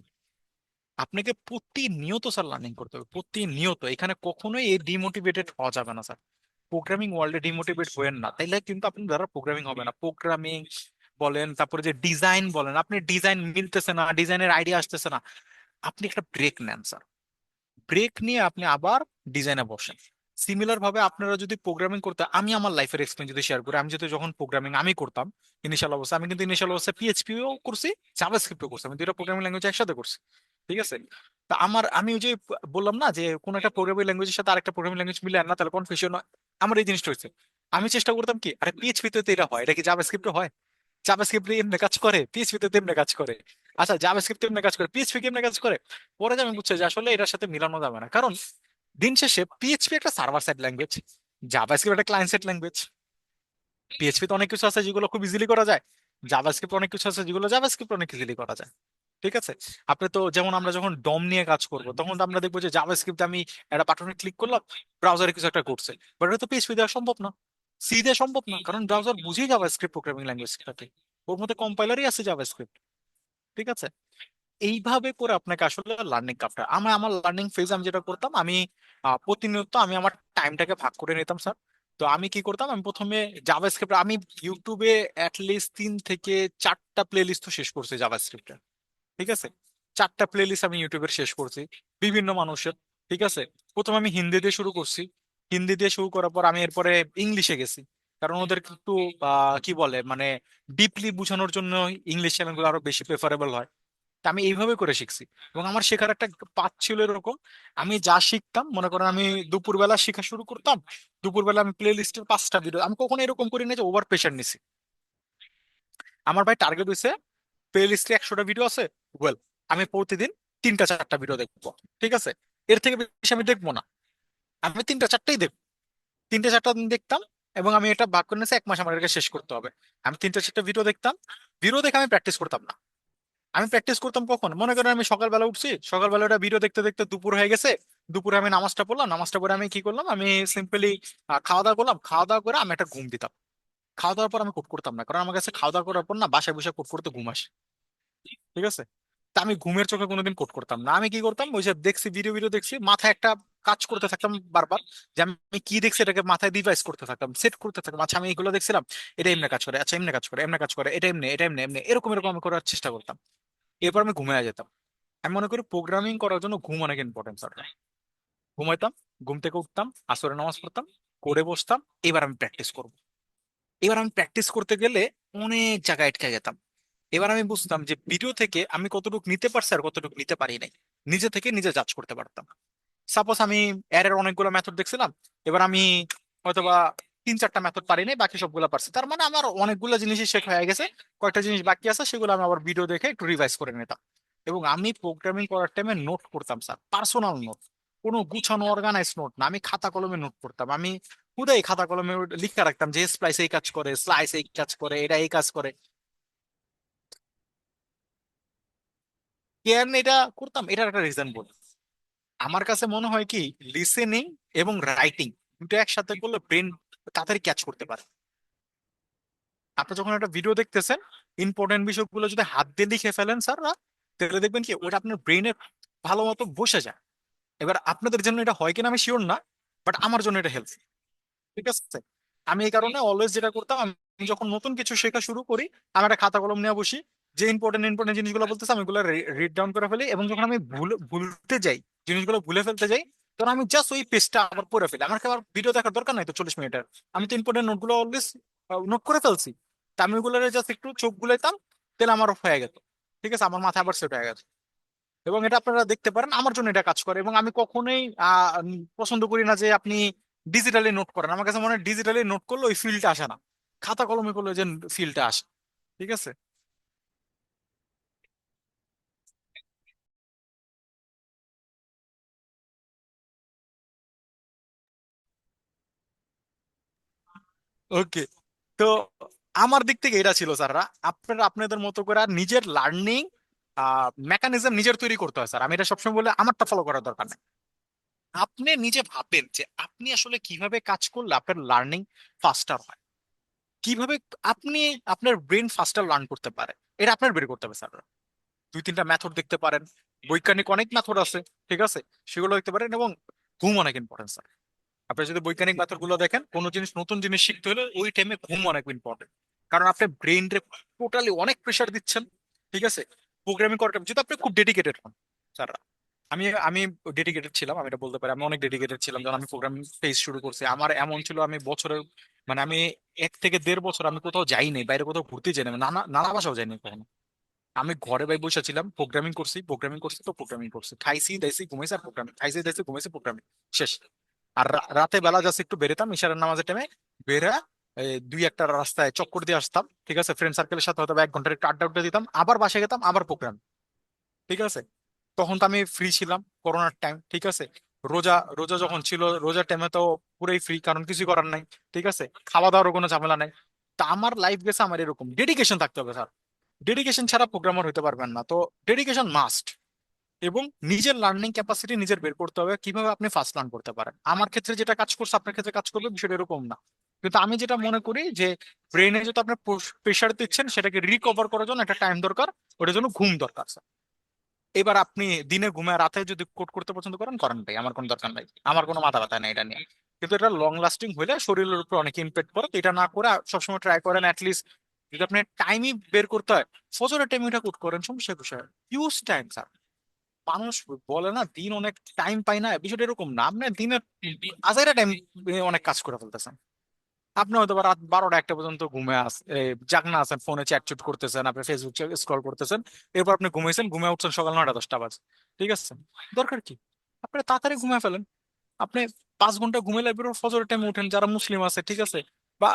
আপনাকে প্রতিনিয়ত স্যার লার্নিং করতে হবে, প্রতিনিয়ত। এখানে কখনোই এই ডিমোটিভেটেড হওয়া যাবে না স্যার। প্রোগ্রামিং ওয়ার্ল্ডে ডিমোটিভেট হবেন না, তাইলে কিন্তু আপনার দ্বারা প্রোগ্রামিং হবে না। প্রোগ্রামিং বলেন, তারপরে যে ডিজাইন বলেন, আপনি ডিজাইন মিলতেছে না, ডিজাইনের আইডিয়া আসতেছে না, আপনি একটা ব্রেক নেন স্যার। ব্রেক নিয়ে আপনি আবার ডিজাইনে বসেন। সিমিলার ভাবে আপনারা যদি প্রোগ্রামিং করতে, আমি আমার লাইফের এক্সপিরিয়েন্স যদি শেয়ার করি, আমি যদি যখন প্রোগ্রামিং আমি করতাম ইনিশিয়াল অবস্থা, আমি কিন্তু ইনিশিয়াল অবস্থায় পিএইচপিও করছি, জাভাস্ক্রিপ্টও করছি, আমি দুইটা প্রোগ্রামিং ল্যাঙ্গুয়েজ একসাথে করছি, ঠিক আছে। তা আমি ওই যে বললাম না যে কোন একটা প্রোগ্রামিং ল্যাঙ্গুয়েজের সাথে আরেকটা প্রোগ্রামিং ল্যাঙ্গুয়েজ মিলে না, তাহলে কনফিউশন হয়। আমার এই জিনিসটা হয়েছে, আমি চেষ্টা করতাম কি, আরে পিএইচপিতে তো এটা হয়, এটা কি জাভাস্ক্রিপ্টে হয়? জাভাস্ক্রিপ্ট এমনি কাজ করে, পিএইচপিতে তেমনি কাজ করে। আচ্ছা জাভাস্ক্রিপ্ট এমনি কাজ করে, পিএইচপি কেমনে কাজ করে? পরে যে আমি বুঝছি যে আসলে এটার সাথে মিলানো যাবে না, কারণ দিন শেষে পিএইচপি একটা সার্ভার সাইড ল্যাঙ্গুয়েজ, জাভাস্ক্রিপ্ট একটা ক্লায়েন্ট সাইড ল্যাঙ্গুয়েজ। পিএইচপি তে অনেক কিছু আছে যেগুলো খুব ইজিলি করা যায়, জাভাস্ক্রিপ্ট অনেক কিছু আছে যেগুলো জাভাস্ক্রিপ্ট অনেক ইজিলি করা যায়, ঠিক আছে। আপনি তো যেমন আমরা যখন ডম নিয়ে কাজ করব, তখন তো আমরা দেখবো যে জাভাস্ক্রিপ্ট আমি একটা বাটনে ক্লিক করলাম, ব্রাউজারে কিছু একটা করছে, বাট এটা তো পিএইচপি দেওয়া সম্ভব না, সি দিয়ে সম্ভব না, কারণ ব্রাউজার বুঝেই জাভাস্ক্রিপ্ট প্রোগ্রামিং ল্যাঙ্গুয়েজটাকে, ওর মধ্যে কম্পাইলারই আছে জাভাস্ক্রিপ্ট, ঠিক আছে। এইভাবে করে আপনাকে আসলে লার্নিং কাপটা, আমার লার্নিং ফেজ আমি যেটা করতাম, আমি প্রতিনিয়ত আমি আমার টাইমটাকে ভাগ করে নিতাম স্যার। তো আমি কি করতাম, আমি প্রথমে জাভাস্ক্রিপ্ট, আমি ইউটিউবে অ্যাটলিস্ট 3 থেকে 4টা প্লে লিস্ট তো শেষ করছি জাভাস্ক্রিপ্টের, ঠিক আছে। 4টা প্লে লিস্ট আমি ইউটিউবের শেষ করছি, বিভিন্ন মানুষের, ঠিক আছে। প্রথমে আমি হিন্দি দিয়ে শুরু করছি, হিন্দি দিয়ে শুরু করার পর আমি এরপরে ইংলিশে গেছি, কারণ ওদের একটু কি বলে মানে ডিপলি বোঝানোর জন্য ইংলিশ চ্যানেলগুলো আরো বেশি প্রেফারেবল হয়। তা আমি এইভাবে করে শিখছি, এবং আমার শেখার একটা পাথ ছিল এরকম, আমি যা শিখতাম মনে করেন আমি দুপুরবেলা শেখা শুরু করতাম, দুপুরবেলা আমি প্লে লিস্টের 5টা ভিডিও, আমি কখনো এরকম করি না যে ওভার প্রেশার নিছি। আমার ভাই টার্গেট হয়েছে প্লে লিস্টে 100টা ভিডিও আছে, ওয়েল আমি প্রতিদিন 3টা 4টা ভিডিও দেখবো, ঠিক আছে। এর থেকে বেশি আমি দেখবো না, আমি 3টা 4টাই দেখবো, 3টা 4টা দিন দেখতাম। এবং আমি এটা ভাগ করে নিয়েছি 1 মাস আমার এটা শেষ করতে হবে। আমি 3টা 4টা ভিডিও দেখতাম, ভিডিও দেখে আমি প্র্যাকটিস করতাম না। আমি প্র্যাকটিস করতাম কখন, মনে করেন আমি সকালবেলা উঠছি, সকালবেলা ওটা ভিডিও দেখতে দেখতে দুপুর হয়ে গেছে, দুপুরে আমি নামাজটা পড়লাম, নামাজটা পরে আমি কি করলাম, আমি সিম্পলি খাওয়া দাওয়া করলাম, খাওয়া দাওয়া করে আমি একটা ঘুম দিতাম। খাওয়া দাওয়ার পর আমি কোড করতাম না, কারণ আমার কাছে খাওয়া দাওয়া করার পর না বাসায় বসে কোড করতে ঘুম আসে, ঠিক আছে। তা আমি ঘুমের চোখে কোনোদিন কোড করতাম না, আমি কি করতাম, ওই যে দেখছি ভিডিও ভিডিও দেখছি, মাথায় একটা কাজ করতে থাকতাম বারবার, যে আমি কি দেখছি এটাকে মাথায় ডিভাইস করতে থাকতাম, সেট করতে থাকতাম, আচ্ছা আমি এগুলো দেখছিলাম, এটা এমনি কাজ করে, আচ্ছা এমনি কাজ করে, এমনি কাজ করে, এটা এমনি, এটা এমনি, এমনি এরকম এরকম আমি করার চেষ্টা করতাম। এরপর আমি ঘুমিয়ে যেতাম। আমি মনে করি প্রোগ্রামিং করার জন্য ঘুম অনেক ইম্পর্টেন্ট স্যার। ঘুমাইতাম, ঘুম থেকে উঠতাম, আসরে নামাজ পড়তাম, করে বসতাম, এবার আমি প্র্যাকটিস করব। এবার আমি প্র্যাকটিস করতে গেলে অনেক জায়গায় আটকে যেতাম। এবার আমি বুঝতাম যে ভিডিও থেকে আমি কতটুকু নিতে পারছি আর কতটুকু নিতে পারি নাই, নিজে থেকে নিজে জাজ করতে পারতাম। সাপোজ আমি এর অনেকগুলো মেথড দেখছিলাম, এবার আমি হয়তোবা 3 4টা মেথড পারি নাই, বাকি সবগুলো পারছি, তার মানে আমার অনেকগুলো জিনিসই শেখা হয়ে গেছে, কয়েকটা জিনিস বাকি আছে সেগুলো আমি আবার ভিডিও দেখে একটু রিভাইজ করে নিতাম। এবং আমি প্রোগ্রামিং করার টাইমে নোট করতাম স্যার, পার্সোনাল নোট, কোনো গুছানো অর্গানাইজ নোট না, আমি খাতা কলমে নোট করতাম। আমি খুদাই খাতা কলমে লিখে রাখতাম যে স্প্লাইস এই কাজ করে, স্লাইস এই কাজ করে, এটা এই কাজ করে। কেন এটা করতাম, এটার একটা রিজন বলি। আমার কাছে মনে হয় কি, লিসেনিং এবং রাইটিং দুটো একসাথে করলে ব্রেন তাড়াতাড়ি ক্যাচ করতে পারে। আপনি যখন একটা ভিডিও দেখতেছেন, ইম্পর্টেন্ট বিষয়গুলো যদি হাত দিয়ে লিখে ফেলেন স্যাররা, তাহলে দেখবেন কি ওটা আপনার ব্রেনে ভালো মতো বসে যায়। এবার আপনাদের জন্য এটা হয় কিনা আমি শিওর না, বাট আমার জন্য এটা হেল্প, ঠিক আছে। আমি এই কারণে অলওয়েজ যেটা করতাম, আমি যখন নতুন কিছু শেখা শুরু করি, আমি একটা খাতা কলম নিয়ে বসি, যে ইম্পর্টেন্ট ইম্পর্টেন্ট জিনিসগুলো বলতেছে আমি এগুলো রিড ডাউন করে ফেলি, এবং যখন আমি ভুলতে যাই, জিনিসগুলো ভুলে ফেলতে যাই, তখন আমি জাস্ট ওই পেজটা আবার পড়ে ফেলি, আমার আবার ভিডিও দেখার দরকার নাই তো 40 মিনিটের। আমি তো ইম্পর্টেন্ট নোটগুলো অলওয়েজ নোট করে ফেলছি, তা আমি ওগুলো জাস্ট একটু চোখ বুলাইতাম, তাহলে আমার হয়ে গেল, ঠিক আছে, আমার মাথায় আবার সেট হয়ে গেছে। এবং এটা আপনারা দেখতে পারেন আমার জন্য এটা কাজ করে। এবং আমি কখনোই পছন্দ করি না যে আপনি ডিজিটালি নোট করেন, আমার কাছে মনে হয় ডিজিটালি নোট করলে ওই ফিলটা আসে না, খাতা কলমে করলে যে ফিলটা আসে, ঠিক আছে। ওকে। তো আমার দিক থেকে এটা ছিল স্যাররা, আপনারা আপনাদের মতো করে আর নিজের লার্নিং মেকানিজম নিজের তৈরি করতে হয় স্যার। আমি এটা সবসময় বলে আমারটা ফলো করার দরকার নেই। আপনি নিজে ভাববেন যে আপনি আসলে কিভাবে কাজ করলে আপনার লার্নিং ফাস্টার হয়, কিভাবে আপনি আপনার ব্রেন ফাস্টার লার্ন করতে পারে, এটা আপনার বের করতে হবে স্যার। দুই তিনটা মেথড দেখতে পারেন, বৈজ্ঞানিক অনেক মেথড আছে, ঠিক আছে, সেগুলো দেখতে পারেন। এবং ঘুম অনেক ইম্পর্টেন্ট স্যার। আপনি যদি বৈজ্ঞানিক মেথড গুলো দেখেন, কোনো জিনিস নতুন জিনিস শিখতে হলে ওই টাইমে ঘুম অনেক ইম্পর্টেন্ট। কারণ আপনি ব্রেন রে টোটালি অনেক প্রেশার দিচ্ছেন, ঠিক আছে, প্রোগ্রামিং করার time, যদি আপনি খুব ডেডিকেটেড হন স্যার। আমি আমি ডেডিকেটেড ছিলাম, আমি এটা বলতে পারি, আমি অনেক ডেডিকেটেড ছিলাম যখন আমি প্রোগ্রামিং ফেজ শুরু করছি। আমার এমন ছিল, আমি বছরে মানে আমি 1 থেকে 1.5 বছর আমি কোথাও যাইনি, বাইরে কোথাও ঘুরতে যাইনি, আমি নানা নানা বাসাও যাইনি কখনো। আমি ঘরে ভাই বসে ছিলাম, প্রোগ্রামিং করছি তো প্রোগ্রামিং করছি, খাইছি দাইছি ঘুমাইছি আর প্রোগ্রামিং, খাইছি দাইছি ঘুমাইছি প্রোগ্রামিং, শেষ। আর রাতে বেলা জাস্ট একটু বেরোতাম ইশারের নামাজের টাইমে, বেরা দুই একটা রাস্তায় চক্কর দিয়ে আসতাম, ঠিক আছে, ফ্রেন্ড সার্কেলের সাথে হয়তো বা 1 ঘন্টার একটু আড্ডা উড্ডা দিতাম, আবার বাসায় যেতাম, আবার প্রোগ্রাম, ঠিক আছে। তখন তো আমি ফ্রি ছিলাম, করোনার টাইম, ঠিক আছে। রোজা রোজা যখন ছিল, রোজার টাইমে তো পুরাই ফ্রি, কারণ কিছু করার নাই, ঠিক আছে, খাওয়া দাওয়ারও কোনো ঝামেলা নাই। তা আমার লাইফ গেছে আমার এরকম, ডেডিকেশন থাকতে হবে স্যার। ডেডিকেশন ছাড়া প্রোগ্রামার হতে পারবেন না, তো ডেডিকেশন মাস্ট। এবং নিজের লার্নিং ক্যাপাসিটি নিজের বের করতে হবে, কিভাবে আপনি ফার্স্ট লার্ন করতে পারেন। আমার ক্ষেত্রে যেটা কাজ করছে আপনার ক্ষেত্রে কাজ করবে, বিষয়টা এরকম না। কিন্তু আমি যেটা মনে করি যে ব্রেনে যেহেতু আপনার প্রেশার দিচ্ছেন, সেটাকে রিকভার করার জন্য একটা টাইম দরকার, ওটার জন্য ঘুম দরকার স্যার। এবার আপনি দিনে ঘুমায় রাতে যদি কোড করতে পছন্দ করেন, করেন ভাই, আমার কোনো দরকার নাই, আমার কোনো মাথা ব্যথা নেই এটা নিয়ে। কিন্তু এটা লং লাস্টিং হলে শরীরের উপর অনেক ইম্প্যাক্ট পড়ে, তো এটা না করে সবসময় ট্রাই করেন অ্যাটলিস্ট, যদি আপনি টাইমই বের করতে হয়, ফজরের টাইম এটা কোড করেন, সমস্যা বিষয় ইউজ টাইম স্যার। মানুষ বলে না দিন অনেক টাইম পাই না, বিষয়টা এরকম না, আপনি দিনের আজাইরা টাইম অনেক কাজ করে ফেলতেছেন। আপনি হয়তো বা রাত 12টা 1টা পর্যন্ত ঘুমে জাগনা আছেন, ফোনে চ্যাট চুট করতেছেন, আপনি ফেসবুক স্ক্রল করতেছেন, এরপর আপনি ঘুমাইছেন, ঘুমে উঠছেন সকাল 9টা 10টা বাজে, ঠিক আছে। দরকার কি, আপনি তাড়াতাড়ি ঘুমায় ফেলেন। আপনি 5 ঘন্টা ঘুমাইলে এরপর ফজরের টাইমে উঠেন, যারা মুসলিম আছে, ঠিক আছে। বা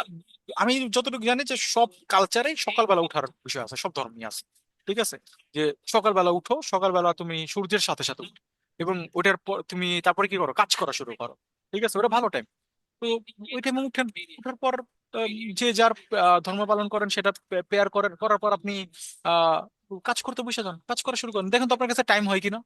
আমি যতটুকু জানি যে সব কালচারে সকালবেলা উঠার বিষয় আছে, সব ধর্মই আছে, ঠিক আছে। যে সকালবেলা উঠো, সকালবেলা তুমি সূর্যের সাথে সাথে উঠো, এবং ওটার পর তুমি তারপরে কি করো, কাজ করা শুরু করো, ঠিক আছে, ওটা ভালো টাইম। তো ওই টাইমে উঠেন, উঠার পর যে যার ধর্ম পালন করেন সেটা পেয়ার করেন, করার পর আপনি আহ কাজ করতে বসে যান, কাজ করা শুরু করেন, দেখেন তো আপনার কাছে টাইম হয় কিনা।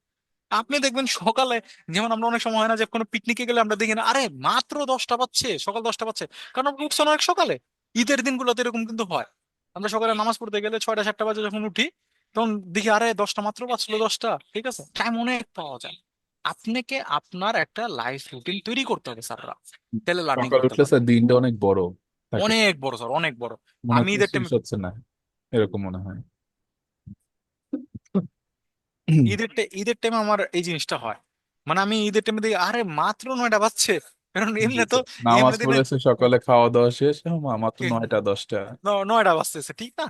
আপনি দেখবেন সকালে, যেমন আমরা অনেক সময় হয় না যে কোনো পিকনিকে গেলে আমরা দেখি না, আরে মাত্র 10টা বাজছে, সকাল 10টা বাজছে, কারণ আমরা উঠছি অনেক সকালে। ঈদের দিনগুলোতে এরকম কিন্তু হয়, আমরা সকালে নামাজ পড়তে গেলে 6টা 7টা বাজে যখন উঠি, তখন দেখি আরে 10টা মাত্র বাজলো, 10টা, ঠিক আছে, টাইম অনেক পাওয়া যায়। আপনাকে আপনার একটা লাইফ রুটিন তৈরি করতে হবে স্যাররা, তাহলে লার্নিং সকাল করতে উঠলে পারবে। স্যার দিনটা অনেক বড় থাকে, অনেক বড় স্যার, অনেক বড়। মনে আমি হচ্ছে ঈদের শেষ টাইমে, হচ্ছে না, এরকম মনে হয়। ঈদের টাইমে আমার এই জিনিসটা হয়, মানে আমি ঈদের টাইমে দেখি আরে মাত্র 9টা বাজছে, কারণ জি এমনি তো স্যার, নামাজ এমনি দিনে পড়েছে সকালে, খাওয়া দাওয়া শেষ, মাত্র 9টা 10টা। 9টা বাজতেছে, ঠিক না।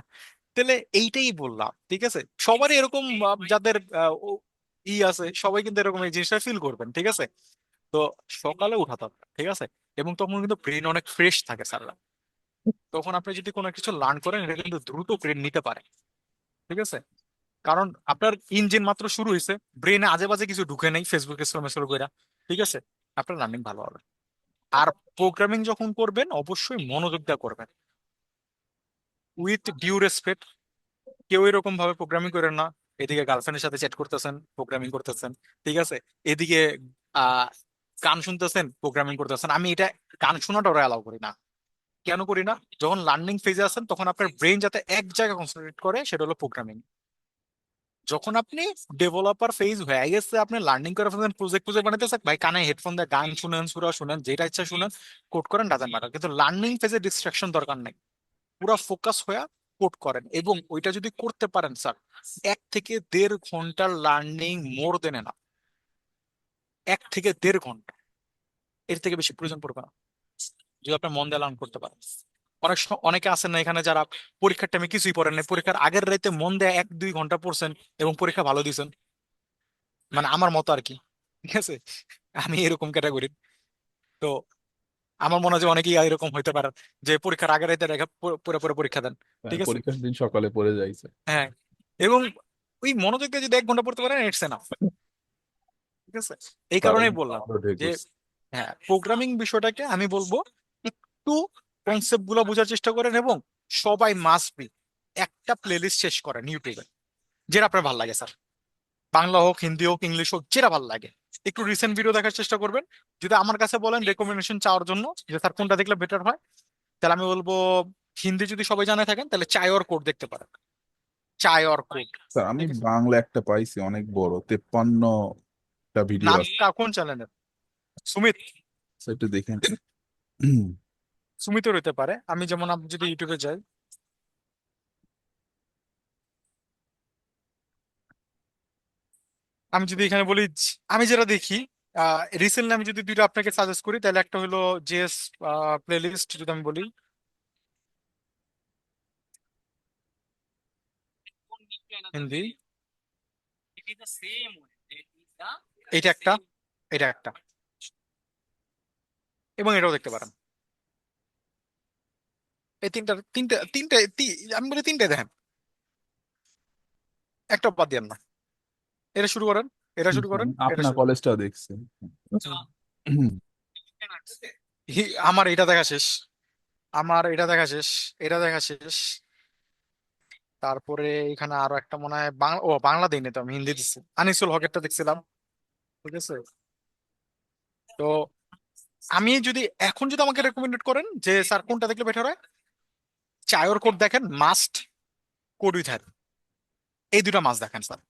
তাহলে এইটাই বললাম, ঠিক আছে, সবারই এরকম যাদের আছে, সবাই কিন্তু এরকম এই জিনিসটা ফিল করবেন, ঠিক আছে। তো সকালে উঠা দরকার, ঠিক আছে। এবং তখন কিন্তু ব্রেন অনেক ফ্রেশ থাকে স্যাররা, তখন আপনি যদি কোনো কিছু লার্ন করেন, এটা কিন্তু দ্রুত ব্রেন নিতে পারে, ঠিক আছে। কারণ আপনার ইঞ্জিন মাত্র শুরু হয়েছে, ব্রেনে আজে বাজে কিছু ঢুকে নেই ফেসবুক স্ক্রল মেসক্রল করে, ঠিক আছে, আপনার লার্নিং ভালো হবে। আর প্রোগ্রামিং যখন করবেন অবশ্যই মনোযোগ দিয়ে করবেন, উইথ ডিউ রেসপেক্ট। কেউ এরকম ভাবে প্রোগ্রামিং করেন না, এদিকে গার্লফ্রেন্ডের সাথে চ্যাট করতেছেন, প্রোগ্রামিং করতেছেন, ঠিক আছে, এদিকে আহ গান শুনতেছেন, প্রোগ্রামিং করতেছেন। আমি এটা গান শোনাটা ওরা অ্যালাউ করি না। কেন করি না, যখন লার্নিং ফেজে আছেন তখন আপনার ব্রেন যাতে এক জায়গায় কনসেন্ট্রেট করে, সেটা হলো প্রোগ্রামিং। যখন আপনি ডেভেলপার ফেজ হয়ে গেছে, আপনি লার্নিং করে ফেলছেন, প্রজেক্ট প্রজেক্ট বানাইতেছে, ভাই কানে হেডফোন দিয়ে গান শুনেন, সুরা শুনেন, যেটা ইচ্ছা শুনেন, কোড করেন, ডাজেন্ট ম্যাটার। কিন্তু লার্নিং ফেজে ডিস্ট্রাকশন দরকার নাই, পুরো ফোকাস হয়ে কোড করেন। এবং ওইটা যদি করতে পারেন স্যার, 1 থেকে 1.5 ঘন্টার লার্নিং মোর দেন না, 1 থেকে 1.5 ঘন্টা, এর থেকে বেশি প্রয়োজন পড়বে না, যদি আপনি মন দিয়ে লার্ন করতে পারেন। অনেকে আছেন না এখানে যারা পরীক্ষার টাইমে কিছুই পড়েন না, পরীক্ষার আগের রাতে মন দিয়ে 1-2 ঘন্টা পড়ছেন এবং পরীক্ষা ভালো দিয়েছেন, মানে আমার মতো আর কি, ঠিক আছে। আমি এরকম ক্যাটাগরি। তো আমার মনে হয় যে অনেকেই এরকম হইতে পারে, যে পরীক্ষার আগের রাতে রেখে পরে পরে পরীক্ষা দেন, ঠিক আছে। পরীক্ষার দিন সকালে পড়ে যাইছে। হ্যাঁ, এবং ওই মনোযোগ দিয়ে যদি 1 ঘন্টা পড়তে পারেন, ইটস এনাফ, ঠিক আছে। এই তারা কারণেই কিন্তু বললাম আমারও ঠিক যে বুঝছে। হ্যাঁ, প্রোগ্রামিং বিষয়টাকে আমি বলবো একটু কনসেপ্ট গুলো বোঝার চেষ্টা করেন এবং সবাই মাস্ট বি একটা প্লেলিস্ট শেষ করেন ইউটিউবে, যেটা আপনার ভালো লাগে স্যার, বাংলা হোক, হিন্দি হোক, ইংলিশ হোক, যেটা ভালো লাগে। একটু রিসেন্ট ভিডিও দেখার চেষ্টা করবেন। যদি আমার কাছে বলেন রেকমেন্ডেশন চাওয়ার জন্য যে স্যার কোনটা দেখলে বেটার হয়, তাহলে আমি বলবো হিন্দি যদি সবাই জানে থাকেন তাহলে চায় অর কোড দেখতে পারেন। চায় অর কোড, স্যার আমি ঠিক আছে? বাংলা একটা পাইছি অনেক বড় 53টা ভিডিও আছে, নামটা কোন চ্যানেলের? সুমিত? সেটা দেখেন। সুমিতের হইতে পারে। আমি যেমন আপনি যদি ইউটিউবে যাই, আমি যদি এখানে বলি আমি যেটা দেখি রিসেন্টলি, আমি যদি দুইটা আপনাকে সাজেস্ট করি, তাহলে একটা হলো জেএস প্লেলিস্ট, যদি আমি বলি হিন্দি, এটা একটা, এটা একটা, এবং এটাও দেখতে পারেন। এই তিনটা তিনটে তিনটে আমি বলি তিনটে দেখেন, একটা বাদ দিয়েন না। এটা শুরু করেন, এটা শুরু করেন, এটা আপনার শুরু করেন। কলেজটা দেখছি। আমার এটা দেখা শেষ, আমার এটা দেখা শেষ, এটা দেখা শেষ। তারপরে এখানে আরো একটা মনে হয় বাংলা, ও বাংলা দিইনি তো, আমি হিন্দি দিচ্ছি, আনিসুল হকেরটা দেখছিলাম, ঠিক আছে? তো আমি যদি এখন যদি আমাকে রেকমেন্ডেড করেন যে স্যার কোনটা দেখলে বেটার হয়, চায়র কোড দেখেন মাস্ট, কোড উইথ হ্যার, এই দুটা মাস্ট দেখেন স্যার।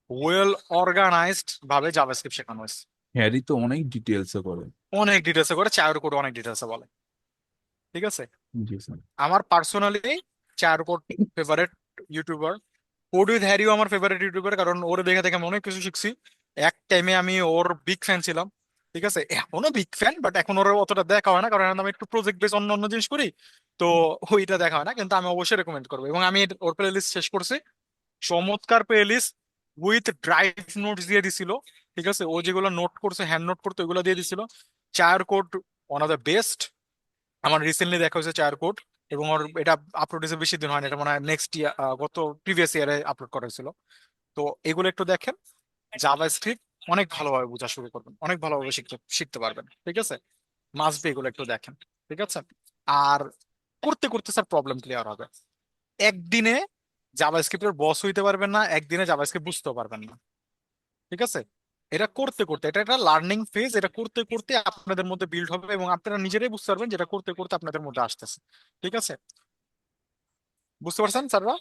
ওয়েল অর্গানাইজড ভাবে জাভাস্ক্রিপ্ট শেখানো হয়েছে, হ্যারি তো অনেক ডিটেলসে করে। অনেক ডিটেলসে করে, চায়র কোড অনেক ডিটেলসে বলে, ঠিক আছে? জি স্যার। আমার পার্সোনালি চায়র code favourite YouTuber. Code with হ্যারিও আমার ফেভারিট ইউটিউবার, কারণ ওর দেখে দেখে আমি অনেক কিছু শিখছি। এক টাইমে আমি ওর বিগ ফ্যান ছিলাম, ঠিক আছে? এখনো বিগ ফ্যান, বাট এখন ওর অতটা দেখা হয় না, কারণ এখন আমি একটু প্রজেক্ট বেস অন্য অন্য জিনিস করি, তো ওইটা দেখা হয় না। কিন্তু আমি অবশ্যই রেকমেন্ড করবো, এবং আমি ওর প্লে লিস্ট শেষ করছি, চমৎকার playlist, with drive notes দিয়ে দিছিল, ঠিক আছে? ও যেগুলো নোট করছে, হ্যান্ড নোট করতে, ওইগুলো দিয়ে দিছিল। চার code one of the best. আমার রিসেন্টলি দেখা হয়েছে চার কোড, এবং ওর এটা আপলোড হয়েছে বেশি দিন হয় না, এটা মনে হয় নেক্সট ইয়ার, গত প্রিভিয়াস ইয়ারে আপলোড করা হয়েছিল। তো এগুলো একটু দেখেন, জাভাস্ক্রিপ্ট অনেক ভালোভাবে বোঝা শুরু করবেন, অনেক ভালোভাবে শিখতে শিখতে পারবেন, ঠিক আছে? মাস্ট বি এগুলো একটু দেখেন, ঠিক আছে? আর করতে করতে স্যার প্রবলেম ক্লিয়ার হবে। একদিনে জাভাস্ক্রিপ্টের বস হইতে পারবেন না, একদিনে জাভাস্ক্রিপ্ট বুঝতেও পারবেন না, ঠিক আছে? এটা করতে করতে, এটা একটা লার্নিং ফেজ, এটা করতে করতে আপনাদের মধ্যে বিল্ড হবে, এবং আপনারা নিজেরাই বুঝতে পারবেন যেটা করতে করতে আপনাদের মধ্যে আসতেছে, ঠিক আছে? বুঝতে পারছেন স্যাররা?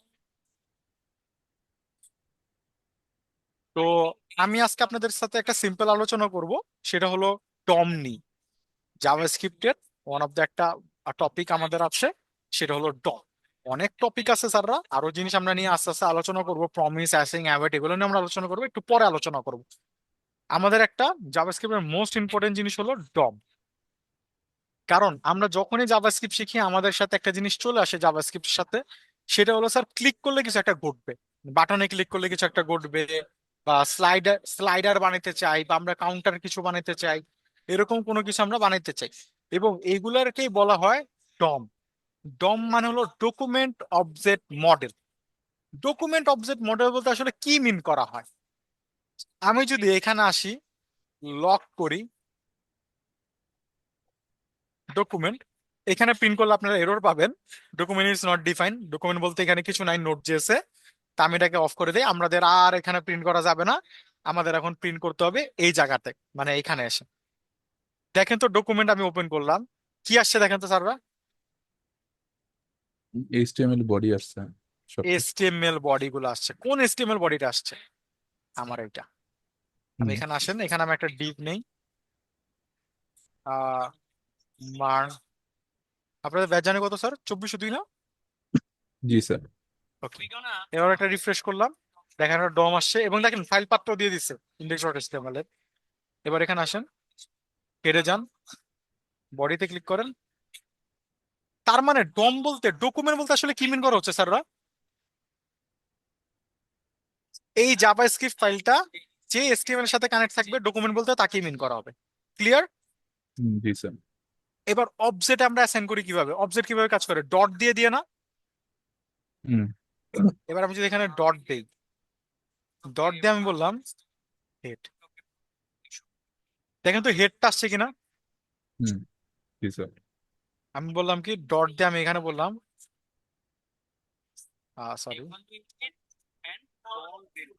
তো আমি আজকে আপনাদের সাথে একটা সিম্পল আলোচনা করব, সেটা হলো ডমনি, জাভাস্ক্রিপ্টের ওয়ান অফ দ্য একটা টপিক আমাদের আছে, সেটা হলো ডম। অনেক টপিক আছে স্যাররা, আরো জিনিস আমরা নিয়ে আস্তে আস্তে আলোচনা করব, প্রমিস, অ্যাসিং, অ্যাওয়েট, এগুলো নিয়ে আমরা আলোচনা করবো, একটু পরে আলোচনা করব। আমাদের একটা জাভাস্ক্রিপ্টের মোস্ট ইম্পর্টেন্ট জিনিস হলো ডম। কারণ আমরা যখনই জাভাস্ক্রিপ্ট শিখি, আমাদের সাথে একটা জিনিস চলে আসে জাভাস্ক্রিপ্টের সাথে, সেটা হলো স্যার ক্লিক করলে কিছু একটা ঘটবে, বাটনে ক্লিক করলে কিছু একটা ঘটবে, বা স্লাইডার স্লাইডার বানাতে চাই, বা আমরা কাউন্টার কিছু বানাতে চাই, এরকম কোনো কিছু আমরা বানাতে চাই, এবং এইগুলারকেই বলা হয় ডম। ডম মানে হলো document object model. Document object model বলতে আসলে কি মিন করা হয়? আমি যদি এখানে আসি, লক করি ডকুমেন্ট, এখানে প্রিন্ট করলে আপনারা এরর পাবেন, document is not define. Document বলতে এখানে কিছু নাই, নোট জেএসএ। তা আমি এটাকে অফ করে দিই, আমাদের আর এখানে প্রিন্ট করা যাবে না। আমাদের এখন প্রিন্ট করতে হবে এই জায়গাতে, মানে এখানে এসে। দেখেন তো ডকুমেন্ট আমি ওপেন করলাম, কি আসছে দেখেন তো স্যাররা? এইচটিএমএল বডি আসছে সব কিছু। এসটিএমএল বডি গুলো আসছে। কোন এসটিএমএল বডিটা আসছে? আমার এইটা। আমি হুম, এখানে আসেন, এখানে আমি একটা ডিপ নেই, আহ মার, আপনাদের ব্যাচ জানে কত স্যার? 2402 না? জি স্যার। ওকে, এবার একটা রিফ্রেশ করলাম, দেখেন একটা ডম আসছে, এবং দেখেন ফাইল পাত্র দিয়ে দিচ্ছে ইন্ডেক্স ডট এচটিএমএল এর। এবার এখানে আসেন, কেটে যান, বডিতে ক্লিক করেন। তার মানে ডম বলতে, ডকুমেন্ট বলতে আসলে কি মিন করা হচ্ছে স্যাররা? এই জাভাস্ক্রিপ্ট ফাইলটা যে এসটিএমএল এর সাথে কানেক্ট থাকবে, ডকুমেন্ট বলতে তাকেই মিন করা হবে। ক্লিয়ার? জি স্যার। এবার অবজেক্ট আমরা অ্যাসাইন করি কিভাবে? অবজেক্ট কিভাবে কাজ করে? ডট দিয়ে দিয়ে না? হুম। এবার আমি যদি এখানে ডট দেই, ডট দিয়ে আমি বললাম হেড, দেখেন তো হেডটা আসছে কিনা? হুম। জি স্যার। আমি বললাম কি ডট দিয়ে আমি এখানে বললাম সরি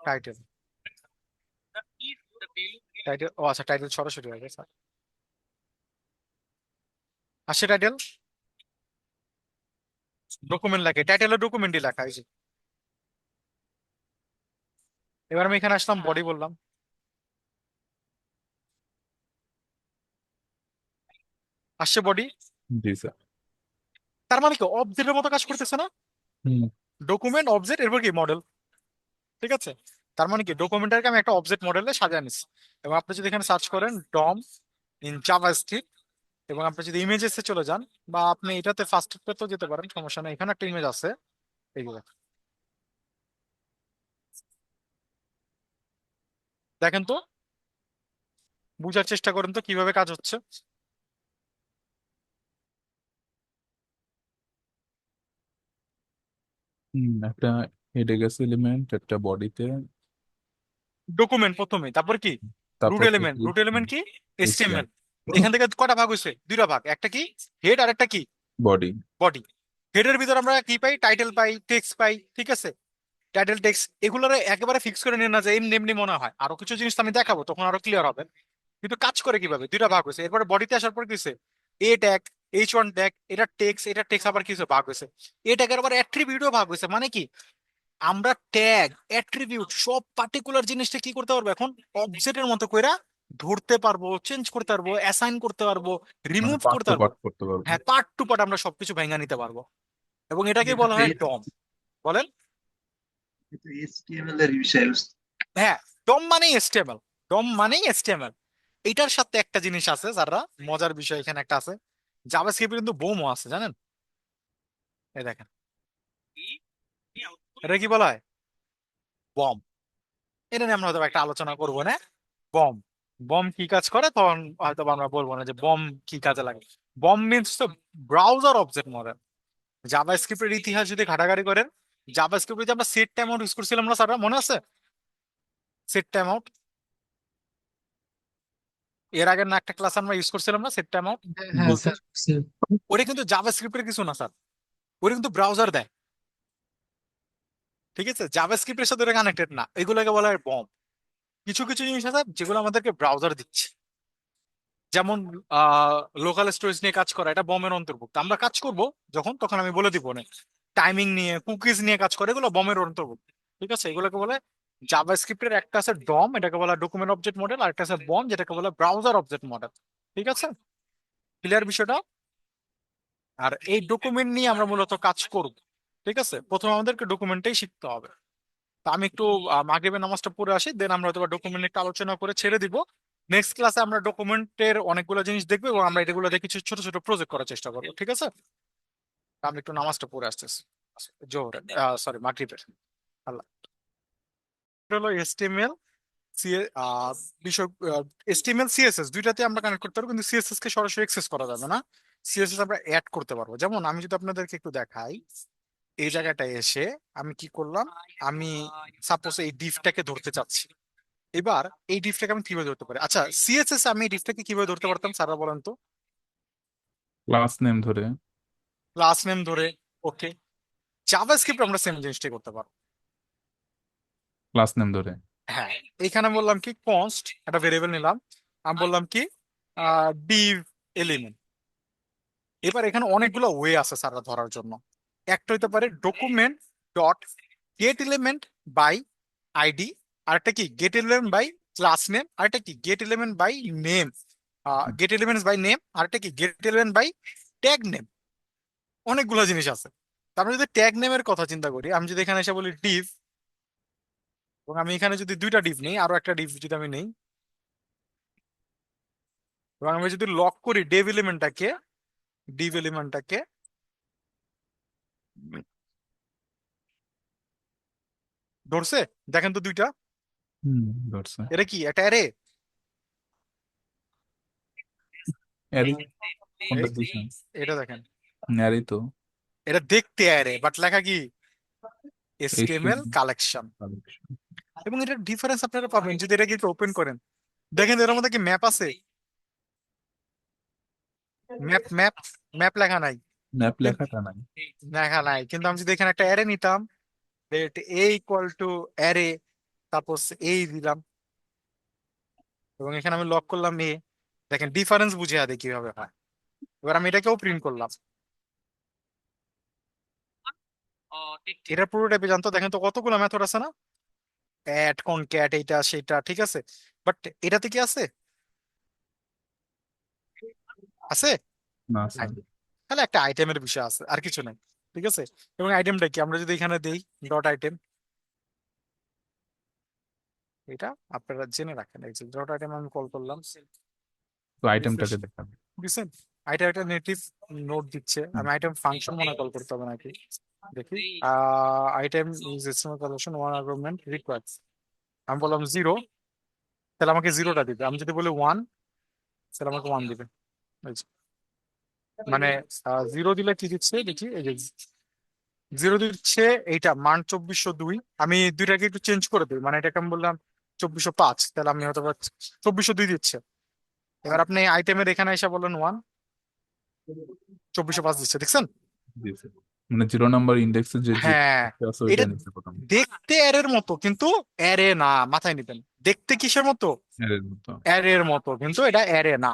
টাইটেল। টাইটেল, ও আচ্ছা টাইটেল সরাসরি হবে স্যার। আসছে টাইটেল, ডকুমেন্ট লেখে, টাইটেল ডকুমেন্টই লেখা হয়েছে। এবার আমি এখানে আসলাম বডি বললাম, আসছে বডি। জি স্যার। তার মানে কি অবজেক্টের মতো কাজ করতেছে না? হুম। ডকুমেন্ট অবজেক্ট এরপর কি মডেল, ঠিক আছে। তার মানে কি ডকুমেন্টটাকে আমি একটা অবজেক্ট মডেলে সাজিয়ে নিচ্ছি। এবং আপনি যদি এখানে সার্চ করেন ডম ইন জাভাস্ক্রিপ্ট, এবং আপনি যদি ইমেজেসে চলে যান, বা আপনি এটাতে ফার্স্ট তো যেতে পারেন, সমস্যা নেই। এখানে একটা ইমেজ আছে, এইগুলো দেখেন তো, বুঝার চেষ্টা করেন তো কিভাবে কাজ হচ্ছে। একটা হেডে গেছে এলিমেন্ট, একটা বডিতে, ডকুমেন্ট প্রথমে, তারপর কি রুট তারপর এলিমেন্ট। রুট এলিমেন্ট কি HTML এচটিএমএল। এখান থেকে কটা ভাগ হয়েছে? দুইটা ভাগ, একটা কি হেড আর একটা কি বডি। বডি। হেডের ভিতর আমরা কি পাই? টাইটেল পাই, টেক্সট পাই, ঠিক আছে। টাইটেল টেক্সট এগুলোর একেবারে ফিক্স করে নিয়ে না, যে এমনি এমনি মনে হয়, আরো কিছু জিনিস তো আমি দেখাবো, তখন আরো ক্লিয়ার হবে। কিন্তু কাজ করে কিভাবে, দুইটা ভাগ হয়েছে। এরপরে বডিতে আসার পর কি হয়েছে? এ ট্যাগ, H1 ট্যাগ, এটা টেক্সট, এটা টেক্সট আবার কিছু ভাগ হয়েছে। এ ট্যাগের আবার অ্যাট্রিবিউটও ভাগ হয়েছে। মানে কি আমরা ট্যাগ অ্যাট্রিবিউট সব পার্টিকুলার জিনিসটা কি করতে পারবো এখন? অবজেক্টের মতো কইরা ধরতে পারবো, চেঞ্জ করতে পারবো, অ্যাসাইন করতে পারবো, মানে রিমুভ পার্ট করতে টু পারবো। পার্ট করতে পারবো। হ্যাঁ, পার্ট টু পার্ট আমরা সবকিছু ভেঙে নিতে পারবো। এবং এটাকে এটা বলা তো হয় ডম। বলেন। HTML এর বিষয়। হ্যাঁ, ডম মানেই এসটিএমএল। ডম মানেই এসটিএমএল। এটার সাথে একটা জিনিস আছে যারা, মজার বিষয় এখানে একটা আছে, জাভাস্ক্রিপ্টে কিন্তু বোমও আছে জানেন। এই দেখেন, এটা কি বলা হয়? বম। এটা নিয়ে আমরা হয়তো একটা আলোচনা করবো না। বম, বম কি কাজ করে তখন হয়তো বা আমরা বলবো না যে বম কি কাজে লাগে। বম মিনস তো ব্রাউজার অবজেক্ট মডেল। জাভাস্ক্রিপ্টের ইতিহাস যদি ঘাটাঘাটি করেন, জাভাস্ক্রিপ্টে যে আমরা সেট টাইম আউট ইউজ করছিলাম না স্যার, মনে আছে? সেট টাইম আউট, এর আগের না একটা ক্লাস আমরা ইউজ করছিলাম না সেট টাইম আউট? হ্যাঁ হ্যাঁ জি স্যার স্যার। ওটা কিন্তু জাভাস্ক্রিপ্টের কিছু না স্যার, ওটা কিন্তু ব্রাউজার দেয়, ঠিক আছে। জাভাস্ক্রিপ্টের সাথে ওটা কানেক্টেড না, এগুলোকে বলা হয় বম। কিছু কিছু জিনিস আছে যেগুলো আমাদেরকে ব্রাউজার দিচ্ছে, যেমন লোকাল স্টোরেজ নিয়ে কাজ করা, এটা বমের অন্তর্ভুক্ত। আমরা কাজ করব যখন, তখন আমি বলে দিব না। টাইমিং নিয়ে, কুকিজ নিয়ে কাজ করে, এগুলো বমের অন্তর্ভুক্ত, ঠিক আছে। এগুলোকে বলে জাভাস্ক্রিপ্টের একটা আছে ডম, এটাকে বলা ডকুমেন্ট অবজেক্ট মডেল, আর একটা আছে বম, যেটাকে বলা ব্রাউজার অবজেক্ট মডেল, ঠিক আছে। ক্লিয়ার বিষয়টা? আর এই ডকুমেন্ট নিয়ে আমরা মূলত কাজ করব, ঠিক আছে। প্রথমে আমাদেরকে ডকুমেন্টটাই শিখতে হবে। তা আমি একটু মাগরিবের নামাজটা পড়ে আসি, দেন আমরা হয়তো ডকুমেন্ট একটু আলোচনা করে ছেড়ে দিব। নেক্সট ক্লাসে আমরা ডকুমেন্টের অনেকগুলো জিনিস দেখবো, এবং আমরা এগুলো দেখে কিছু ছোট ছোট প্রজেক্ট করার চেষ্টা করবো, ঠিক আছে। তা আমি একটু নামাজটা পড়ে আসতেছি, জোহরের, সরি মাগরিবের। আল্লাহ। এটা হলো এসটিএমএল বিষয়। এসটিএমএল সিএসএস দুইটাতে আমরা কানেক্ট করতে পারবো, কিন্তু সিএসএস কে সরাসরি অ্যাক্সেস করা যাবে না। সিএসএস আমরা অ্যাড করতে পারবো। যেমন আমি যদি আপনাদেরকে একটু দেখাই, এই জায়গাটায় এসে আমি কি করলাম, আমি সাপোজ এই ডিফটাকে ধরতে চাচ্ছি। এবার এই ডিফটাকে আমি কিভাবে ধরতে পারি? আচ্ছা, সিএসএস আমি এই ডিফটাকে কিভাবে ধরতে পারতাম স্যাররা বলেন তো? ক্লাস নেম ধরে। ক্লাস নেম ধরে, ওকে। জাভাস্ক্রিপ্ট আমরা সেম জিনিসটাই করতে পারবো। ক্লাস নেম ধরে। হ্যাঁ, এখানে বললাম কি কনস্ট, একটা ভেরিয়েবল নিলাম, আমি বললাম কি ডিভ এলিমেন্ট। এবার এখানে অনেকগুলো ওয়ে আছে স্যাররা ধরার জন্য। একটা হইতে পারে document dot get element by ID, আরেকটা কি get element by class name, আরেকটা কি get element by name, get elements by name, আরেকটা কি get element by tag name. অনেকগুলো জিনিস আছে। তারপরে যদি ট্যাগ নেমের কথা চিন্তা করি, আমি যদি এখানে এসে বলি ডিভ, এবং আমি এখানে যদি দুইটা ডিভ নেই, আরো একটা ডিভ যদি আমি নেই, এবং আমি যদি লক করি ডিভ এলিমেন্টটাকে, ধরছে? দেখেন তো দুইটা, হুম, ধরছে। এটা কি একটা অ্যারে? অ্যারে কোনটা দিছেন? এটা দেখেন, অ্যারে তো এটা দেখতে অ্যারে, বাট লেখা কি এসটিএমএল HTML কালেকশন। কালেকশন। এবং এটার ডিফারেন্স আপনারা পাবেন যদি এটাকে একটু ওপেন করেন। দেখেন এর মধ্যে কি ম্যাপ আছে? ম্যাপ ম্যাপ ম্যাপ লেখা নাই, ম্যাপ কিন্তু লেখাটা নাই। লেখা নাই, কিন্তু আমি যদি এখানে একটা অ্যারে নিতাম, let a equal to array, তারপর এই দিলাম, এবং এখানে আমি লক করলাম এ, দেখেন ডিফারেন্স বুঝে দেয় কিভাবে হয়। এবার আমি এটাকেও প্রিন্ট করলাম, এটা পুরোটাই জানতো। দেখেন তো কতগুলো মেথড আছে না, অ্যাড কনক্যাট এইটা সেটা, ঠিক আছে, বাট এটাতে কি আছে? আছে না নাই। স্যার। তাহলে একটা আইটেমের বিষয় আছে, আর কিছু নাই, ঠিক আছে। এবং আইটেমটা কি, আমরা যদি এখানে দেই ডট আইটেম, এটা আপনারা জেনে রাখেন, এই যে ডট আইটেম আমি কল করলাম, তো রিফ্রেশ আইটেমটাকে দেখাবে। বুঝছেন, আইটেম একটা নেটিভ নোট দিচ্ছে। হুম। আমি আইটেম ফাংশন মনে কল করতে হবে নাকি, দেখি। Item is এসটিমেল collection one argument required, আমি বললাম 0, তাহলে আমাকে 0টা দিবে। আমি যদি বলি 1, তাহলে আমাকে 1 দিবে। এই যে, মানে 0 দিলে কি দিচ্ছে দেখি, এই যে 0 দিচ্ছে এইটা মান 2402। আমি দুইটাকে একটু চেঞ্জ করে দিই, মানে এটাকে আমি বললাম 2405, তাহলে আমি হয়তো 2402 দিচ্ছে। এবার আপনি আইটেমের এখানে এসে বললেন 1, 2405 দিচ্ছে, দেখছেন? জি স্যার। মানে 0 নাম্বার ইন্ডেক্সে যে যে হ্যাঁ, আছে ওইটা এটা নিতে প্রথম। দেখতে অ্যারের মতো, কিন্তু অ্যারে না, মাথায় নিবেন। দেখতে কিসের মতো? এর মতো। অ্যারের মতো, কিন্তু এটা অ্যারে না।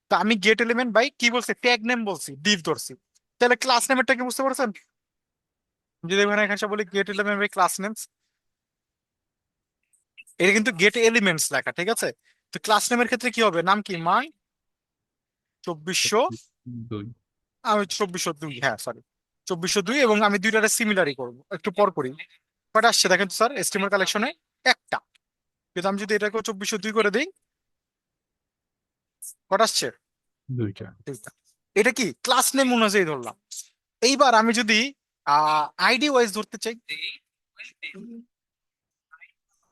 তো আমি গেট এলিমেন্ট বাই কি বলছি, ট্যাগ নেম বলছি, ডিভ ধরছি। তাহলে ক্লাস নেমেরটা কি বুঝতে পারছেন? যদি এখানে এখানে বলি get element by class names, এটা কিন্তু গেট এলিমেন্টস লেখা, ঠিক আছে। তো ক্লাস নেমের ক্ষেত্রে কি হবে, নাম কি, মান 2400, 2। আমি 2402, হ্যাঁ সরি 2402, এবং আমি দুইটারে সিমিলারই করবো, একটু পর করি। কটা আসছে দেখেন তো স্যার এস্টিমেল কালেকশনে? একটা। কিন্তু আমি যদি এটাকে 2402 করে দিই, কটা আসছে? 2টা। তিনটা। এটা কি ক্লাস নেম অনুযায়ী ধরলাম। এইবার আমি যদি আইডি ওয়াইজ ধরতে চাই,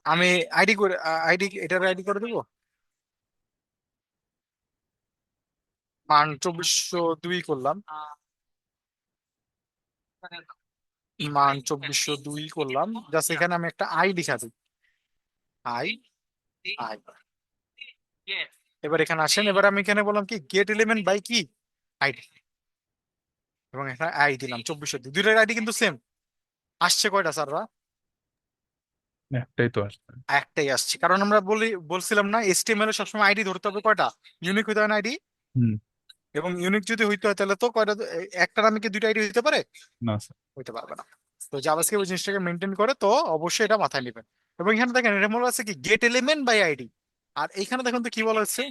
আমি আইডি করে, আইডি, এটার আইডি করে দেবো, মান 2402 করলাম, মান 2402 করলাম, জাস্ট এখানে আমি একটা আই লিখা দিই, আই, আই। এবার এখানে আসেন, এবার আমি এখানে বললাম কি গেট এলিমেন্ট বাই কি আইডি, এবং এখানে আই দিলাম 2402, দুইটার আইডি কিন্তু সেম। আসছে কয়টা স্যাররা? একটাই তো আসছে। একটাই আসছে, কারণ আমরা বলছিলাম না এসটিএমএল এ সবসময় আইডি ধরতে হবে কয়টা, ইউনিক হইতে হয় না আইডি, হুম। এবং ইউনিক যদি হইতে হয় তাহলে তো কয়টা, একটা নামে কি দুইটা আইডি হইতে পারে? না স্যার। হইতে পারবে না। তো জাভাস্ক্রিপ্ট ওই জিনিসটাকে মেনটেন করে, তো অবশ্যই এটা মাথায় নেবেন। এবং এখানে দেখেন এটা বলা আছে কি গেট এলিমেন্ট বাই আইডি, আর এইখানে দেখুন তো কি বলা হচ্ছে,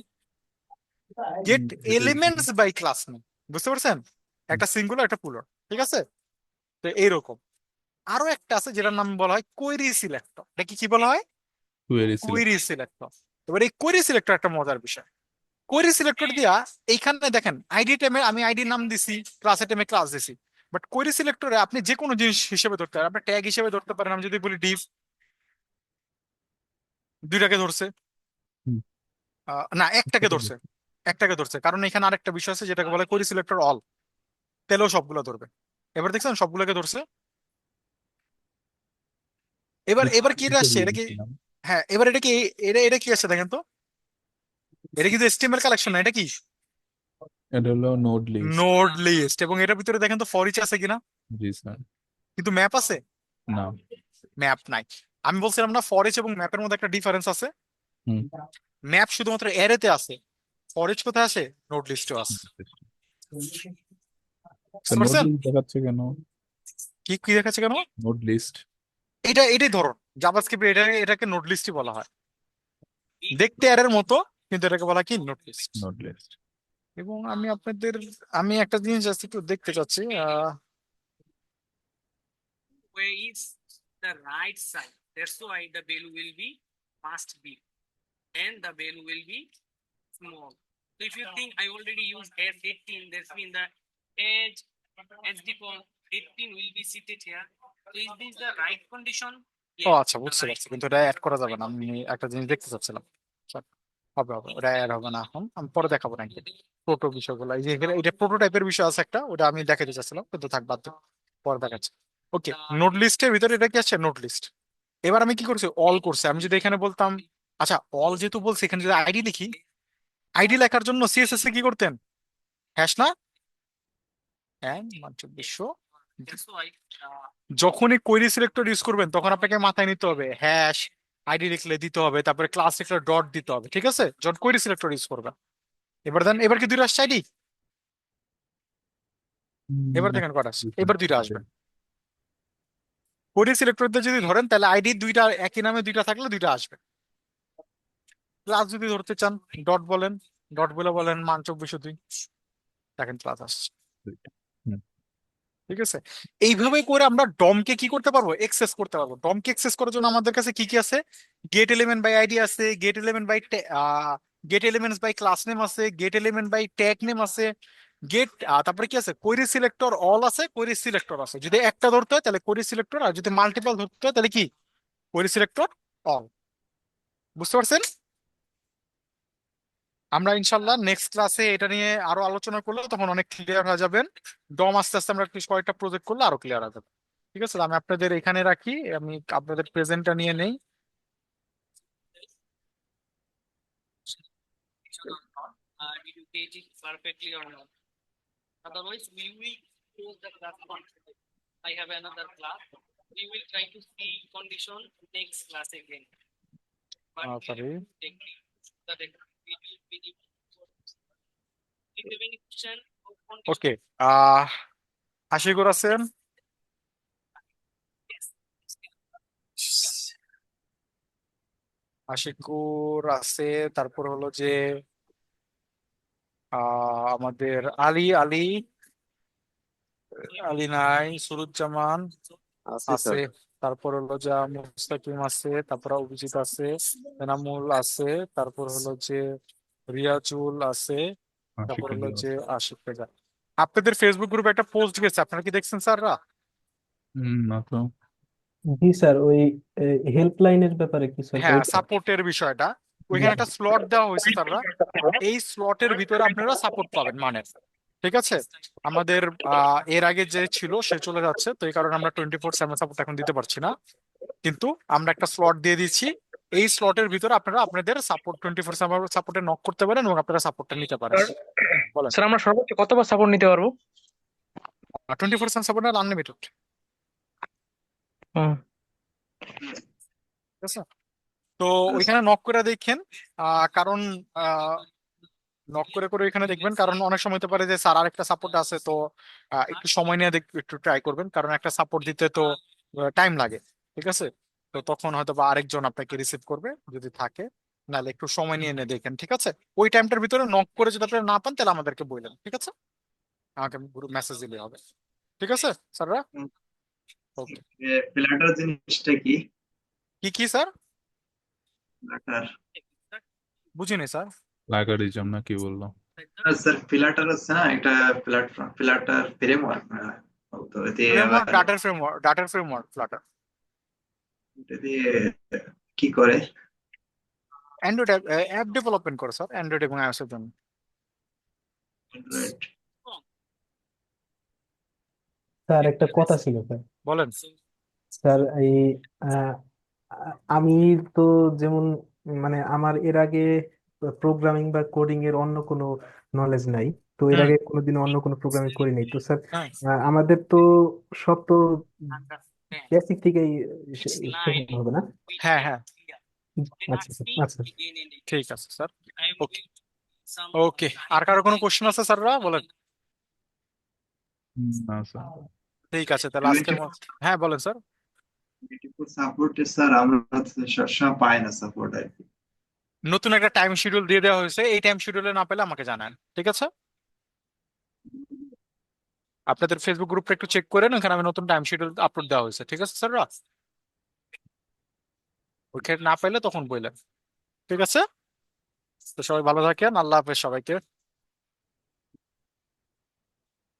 গেট এটা এলিমেন্টস বাই ক্লাস নেম। বুঝতে পারছেন, একটা সিঙ্গুলার একটা পুলার, ঠিক আছে। তো এইরকম আরো একটা আছে যেটার নাম বলা হয় কোয়েরি সিলেক্টর। এটা কি কি বলা হয়? Query select. Query selector. এবার এই কোয়েরি সিলেক্টর একটা মজার বিষয়। কোয়েরি সিলেক্টর দিয়া এইখানে দেখেন আইডি টেমে আমি আইডি নাম দিছি, ক্লাস টেমে ক্লাস দিছি, বাট কোয়েরি সিলেক্টরে আপনি যে কোনো জিনিস হিসেবে ধরতে পারেন, আপনি ট্যাগ হিসেবে ধরতে পারেন। আমি যদি বলি ডিভ, দুইটাকে ধরছে, না একটাকে ধরছে, একটাকে ধরছে, কারণ এখানে আরেকটা বিষয় আছে যেটাকে বলে কোয়েরি সিলেক্টর অল, তেলেও সবগুলো ধরবে। এবার দেখছেন সবগুলোকে ধরছে। এবার এবার কি এটা আসছে, এটা কি, হ্যাঁ এবার এটা কি, এটা এটা কি আসছে দেখেন তো, এটা কিন্তু এসটিএমএল কালেকশন না, এটা কি, এটা হলো নোড লিস্ট। Node list. এবং এটার ভিতরে দেখেন তো ফর ইচ আছে কিনা, জি স্যার। কিন্তু ম্যাপ আছে, না। ম্যাপ নাই। আমি বলছিলাম না ফর ইচ এবং ম্যাপের মধ্যে একটা ডিফারেন্স আছে। হুম। ম্যাপ শুধুমাত্র অ্যারেতে আছে, ফর ইচ কোথায় আছে, নোড লিস্টেও আছে। বুঝতে নোড পারছেন লিস্ট দেখাচ্ছে কেন? কি কি দেখাচ্ছে কেন? Node list. এটা এটাই ধরুন জাভাস্ক্রিপ্ট, এটাকে নোড লিস্টই বলা হয়। দেখতে অ্যারের মতো, কিন্তু এটাকে বলা কি নোড লিস্ট। Node list. এবং আমি আপনাদের, আমি একটা জিনিস আছে একটু দেখতে চাচ্ছি, where is the right side. That's why the value will be must be, and the value will be small. So if you think I already used as 18, that means the edge HD 18 will be seated here. So is this the right condition? O Yes, আচ্ছা the বুঝতে right পারছি, কিন্তু এটা add করা যাবে না। আমি একটা জিনিস দেখতে চাচ্ছিলাম, আচ্ছা, হবে হবে, ওটা অ্যাড হবে না এখন, আমি পরে দেখাবো নাকি প্রোটো বিষয়গুলো। এই যে এখানে এটা প্রোটোটাইপের বিষয় আছে একটা, ওটা আমি দেখাতে চাচ্ছিলাম, কিন্তু থাক বাদ দাও, পরে দেখাচ্ছি। ওকে, নোট লিস্টের ভিতরে এটা কি আছে, নোট লিস্ট। এবার আমি কি করছি, অল করছি। আমি যদি এখানে বলতাম, আচ্ছা অল যেহেতু বলছি, এখানে যদি আইডি লিখি, আইডি লেখার জন্য সিএসএস এ কি করতেন, হ্যাশ না, and 12400। That's why যখনই কোয়েরি সিলেক্টর ইউজ করবেন তখন আপনাকে মাথায় নিতে হবে হ্যাশ আইডি লিখলে দিতে হবে, তারপরে ক্লাস লিখলে ডট দিতে হবে, ঠিক আছে, যখন কোয়েরি সিলেক্টর ইউজ করবেন। এবার দেন, এবার কি দুইটা আসছে আইডি? এবার দেখেন কটা আসছে, এবার দুইটা আসবে। কোয়েরি সিলেক্টর দিয়ে যদি ধরেন তাহলে আইডি দুইটা, একই নামে দুইটা থাকলে দুইটা আসবে। ক্লাস যদি ধরতে চান ডট বলেন, ডট বলে বলেন মান 2402, দেখেন ক্লাস আসছে। হুম। ঠিক আছে, এইভাবে করে আমরা ডমকে কি করতে পারবো, এক্সেস করতে পারবো। ডমকে এক্সেস করার জন্য আমাদের কাছে কি কি আছে? গেট এলিমেন্ট বাই আইডি আছে, get element by get elements by class name আছে, get element by tag name আছে, গেট তারপরে কি আছে, কোয়েরি সিলেক্টর অল আছে, কোয়েরি সিলেক্টর আছে। যদি একটা ধরতে হয় তাহলে কোয়েরি সিলেক্টর, আর যদি মাল্টিপল ধরতে হয় তাহলে কি, কোয়েরি সিলেক্টর অল। বুঝতে পারছেন? আমরা ইনশাল্লাহ নেক্সট ক্লাসে এটা নিয়ে আরো আলোচনা করলে তখন অনেক ক্লিয়ার হয়ে যাবেন। ডম আস্তে আস্তে আমরা কয়েকটা প্রজেক্ট করলে আরো ক্লিয়ার হয়ে যাবে। ঠিক আছে, আমি আপনাদের এখানে রাখি, আমি আপনাদের প্রেজেন্টটা নিয়ে নেই। or not, did you get it perfectly or not? Otherwise, we will close the class one. I have another class. We will try to see condition next class again. But we sorry, have to take the we will be the. If you have any question or condition, ওকে। আশিকুর আছেন? yes. Ashikur আছে, তারপর হলো যে আমাদের আলী আলী আলী নাই, সুরুজ্জামান আছে, তারপর হলো যে মুস্তাকিম আছে, তারপর অভিজিৎ আছে, এনামুল আছে, তারপর হলো যে রিয়াজুল আছে, তারপর হলো যে আশিক রেজা। আপনাদের ফেসবুক গ্রুপে একটা পোস্ট গেছে, আপনারা কি দেখছেন স্যাররা? না তো। জি স্যার, ওই হেল্পলাইনের ব্যাপারে কিছু একটা হ্যাঁ, ওইটা। সাপোর্টের বিষয়টা। ওইখানে একটা স্লট দেওয়া হয়েছে স্যাররা, এই স্লটের ভিতরে আপনারা সাপোর্ট পাবেন মানে, ঠিক আছে। আমাদের এর আগে যে ছিল সে চলে যাচ্ছে, তো এই কারণে আমরা 24/7 সাপোর্ট এখন দিতে পারছি না, কিন্তু আমরা একটা স্লট দিয়ে দিচ্ছি। এই স্লটের ভিতরে আপনারা আপনাদের সাপোর্ট 24/7 সাপোর্টে নক করতে পারেন এবং আপনারা সাপোর্টটা নিতে পারেন। বলেন। স্যার আমরা সর্বোচ্চ কতবার সাপোর্ট নিতে পারবো? 24/7 সাপোর্ট আনলিমিটেড, হুম। ঠিক আছে। তো ওইখানে নক করে দেখেন, কারণ নক করে করে ওইখানে দেখবেন, কারণ অনেক সময় হতে পারে যে স্যার আরেকটা সাপোর্ট আছে, তো একটু সময় নিয়ে একটু ট্রাই করবেন, কারণ একটা সাপোর্ট দিতে তো টাইম লাগে, ঠিক আছে। তো তখন হয়তো বা আরেকজন আপনাকে রিসিভ করবে যদি থাকে, নাহলে একটু সময় নিয়ে এনে দেখেন, ঠিক আছে। ওই টাইমটার ভিতরে নক করে যদি আপনারা না পান তাহলে আমাদেরকে বললেন, ঠিক আছে, আমাকে গ্রুপ মেসেজ দিলে হবে, ঠিক আছে স্যাররা। ওকে। ফ্ল্যাটার জিনিসটা কি? কি কি স্যার? ফ্ল্যাটার বুঝিনি স্যার। প্লাগারিজম না কি বললো? স্যার, ফ্ল্যাটার আছে না, এটা প্ল্যাটফর্ম, ফ্ল্যাটার ফ্রেমওয়ার্ক তো এতে ফ্রেমওয়ার্ক, আবার ডাটার ফ্রেমওয়ার্ক ফ্লাটার। এটা দিয়ে কি করে? অ্যান্ড্রয়েড অ্যাপ ডেভেলপমেন্ট করে স্যার, অ্যান্ড্রয়েড এবং আইওএস এর জন্য। অ্যান্ড্রয়েড। স্যার একটা কথা ছিল স্যার। বলেন। স্যার এই আহ, আমি তো যেমন মানে আমার এর আগে প্রোগ্রামিং বা কোডিং এর অন্য কোনো নলেজ নাই, তো এর হুম। আগে কোনোদিন অন্য কোনো প্রোগ্রামিং করি নাই। তো স্যার হ্যাঁ আমাদের তো সব তো understand. বেসিক থেকেই Next শেখানো line হবে না? will হ্যাঁ get হ্যাঁ, clear. Then আচ্ছা ask স্যার, me আচ্ছা again and again. ঠিক আছে sir. I am okay. giving some ওকে, আর কারো কোনো কোশ্চেন আছে স্যাররা? বলেন। না স্যার। ঠিক আছে, তাহলে আজকের মতো, হ্যাঁ বলেন স্যার। সাপোর্টে স্যার আমরা সবসময় পাই না সাপোর্ট আর কি। নতুন একটা টাইম শিডিউল দিয়ে দেওয়া হয়েছে, এই টাইম শিডিউলে না পেলে আমাকে জানান, ঠিক আছে। আপনাদের ফেসবুক গ্রুপটা একটু চেক করেন, ওখানে আমি নতুন টাইম শিডিউল আপলোড দেওয়া হয়েছে, ঠিক আছে স্যাররা। ওইখানে না পেলে তখন বললেন, ঠিক আছে। তো সবাই ভালো থাকেন, আল্লাহ হাফেজ সবাইকে।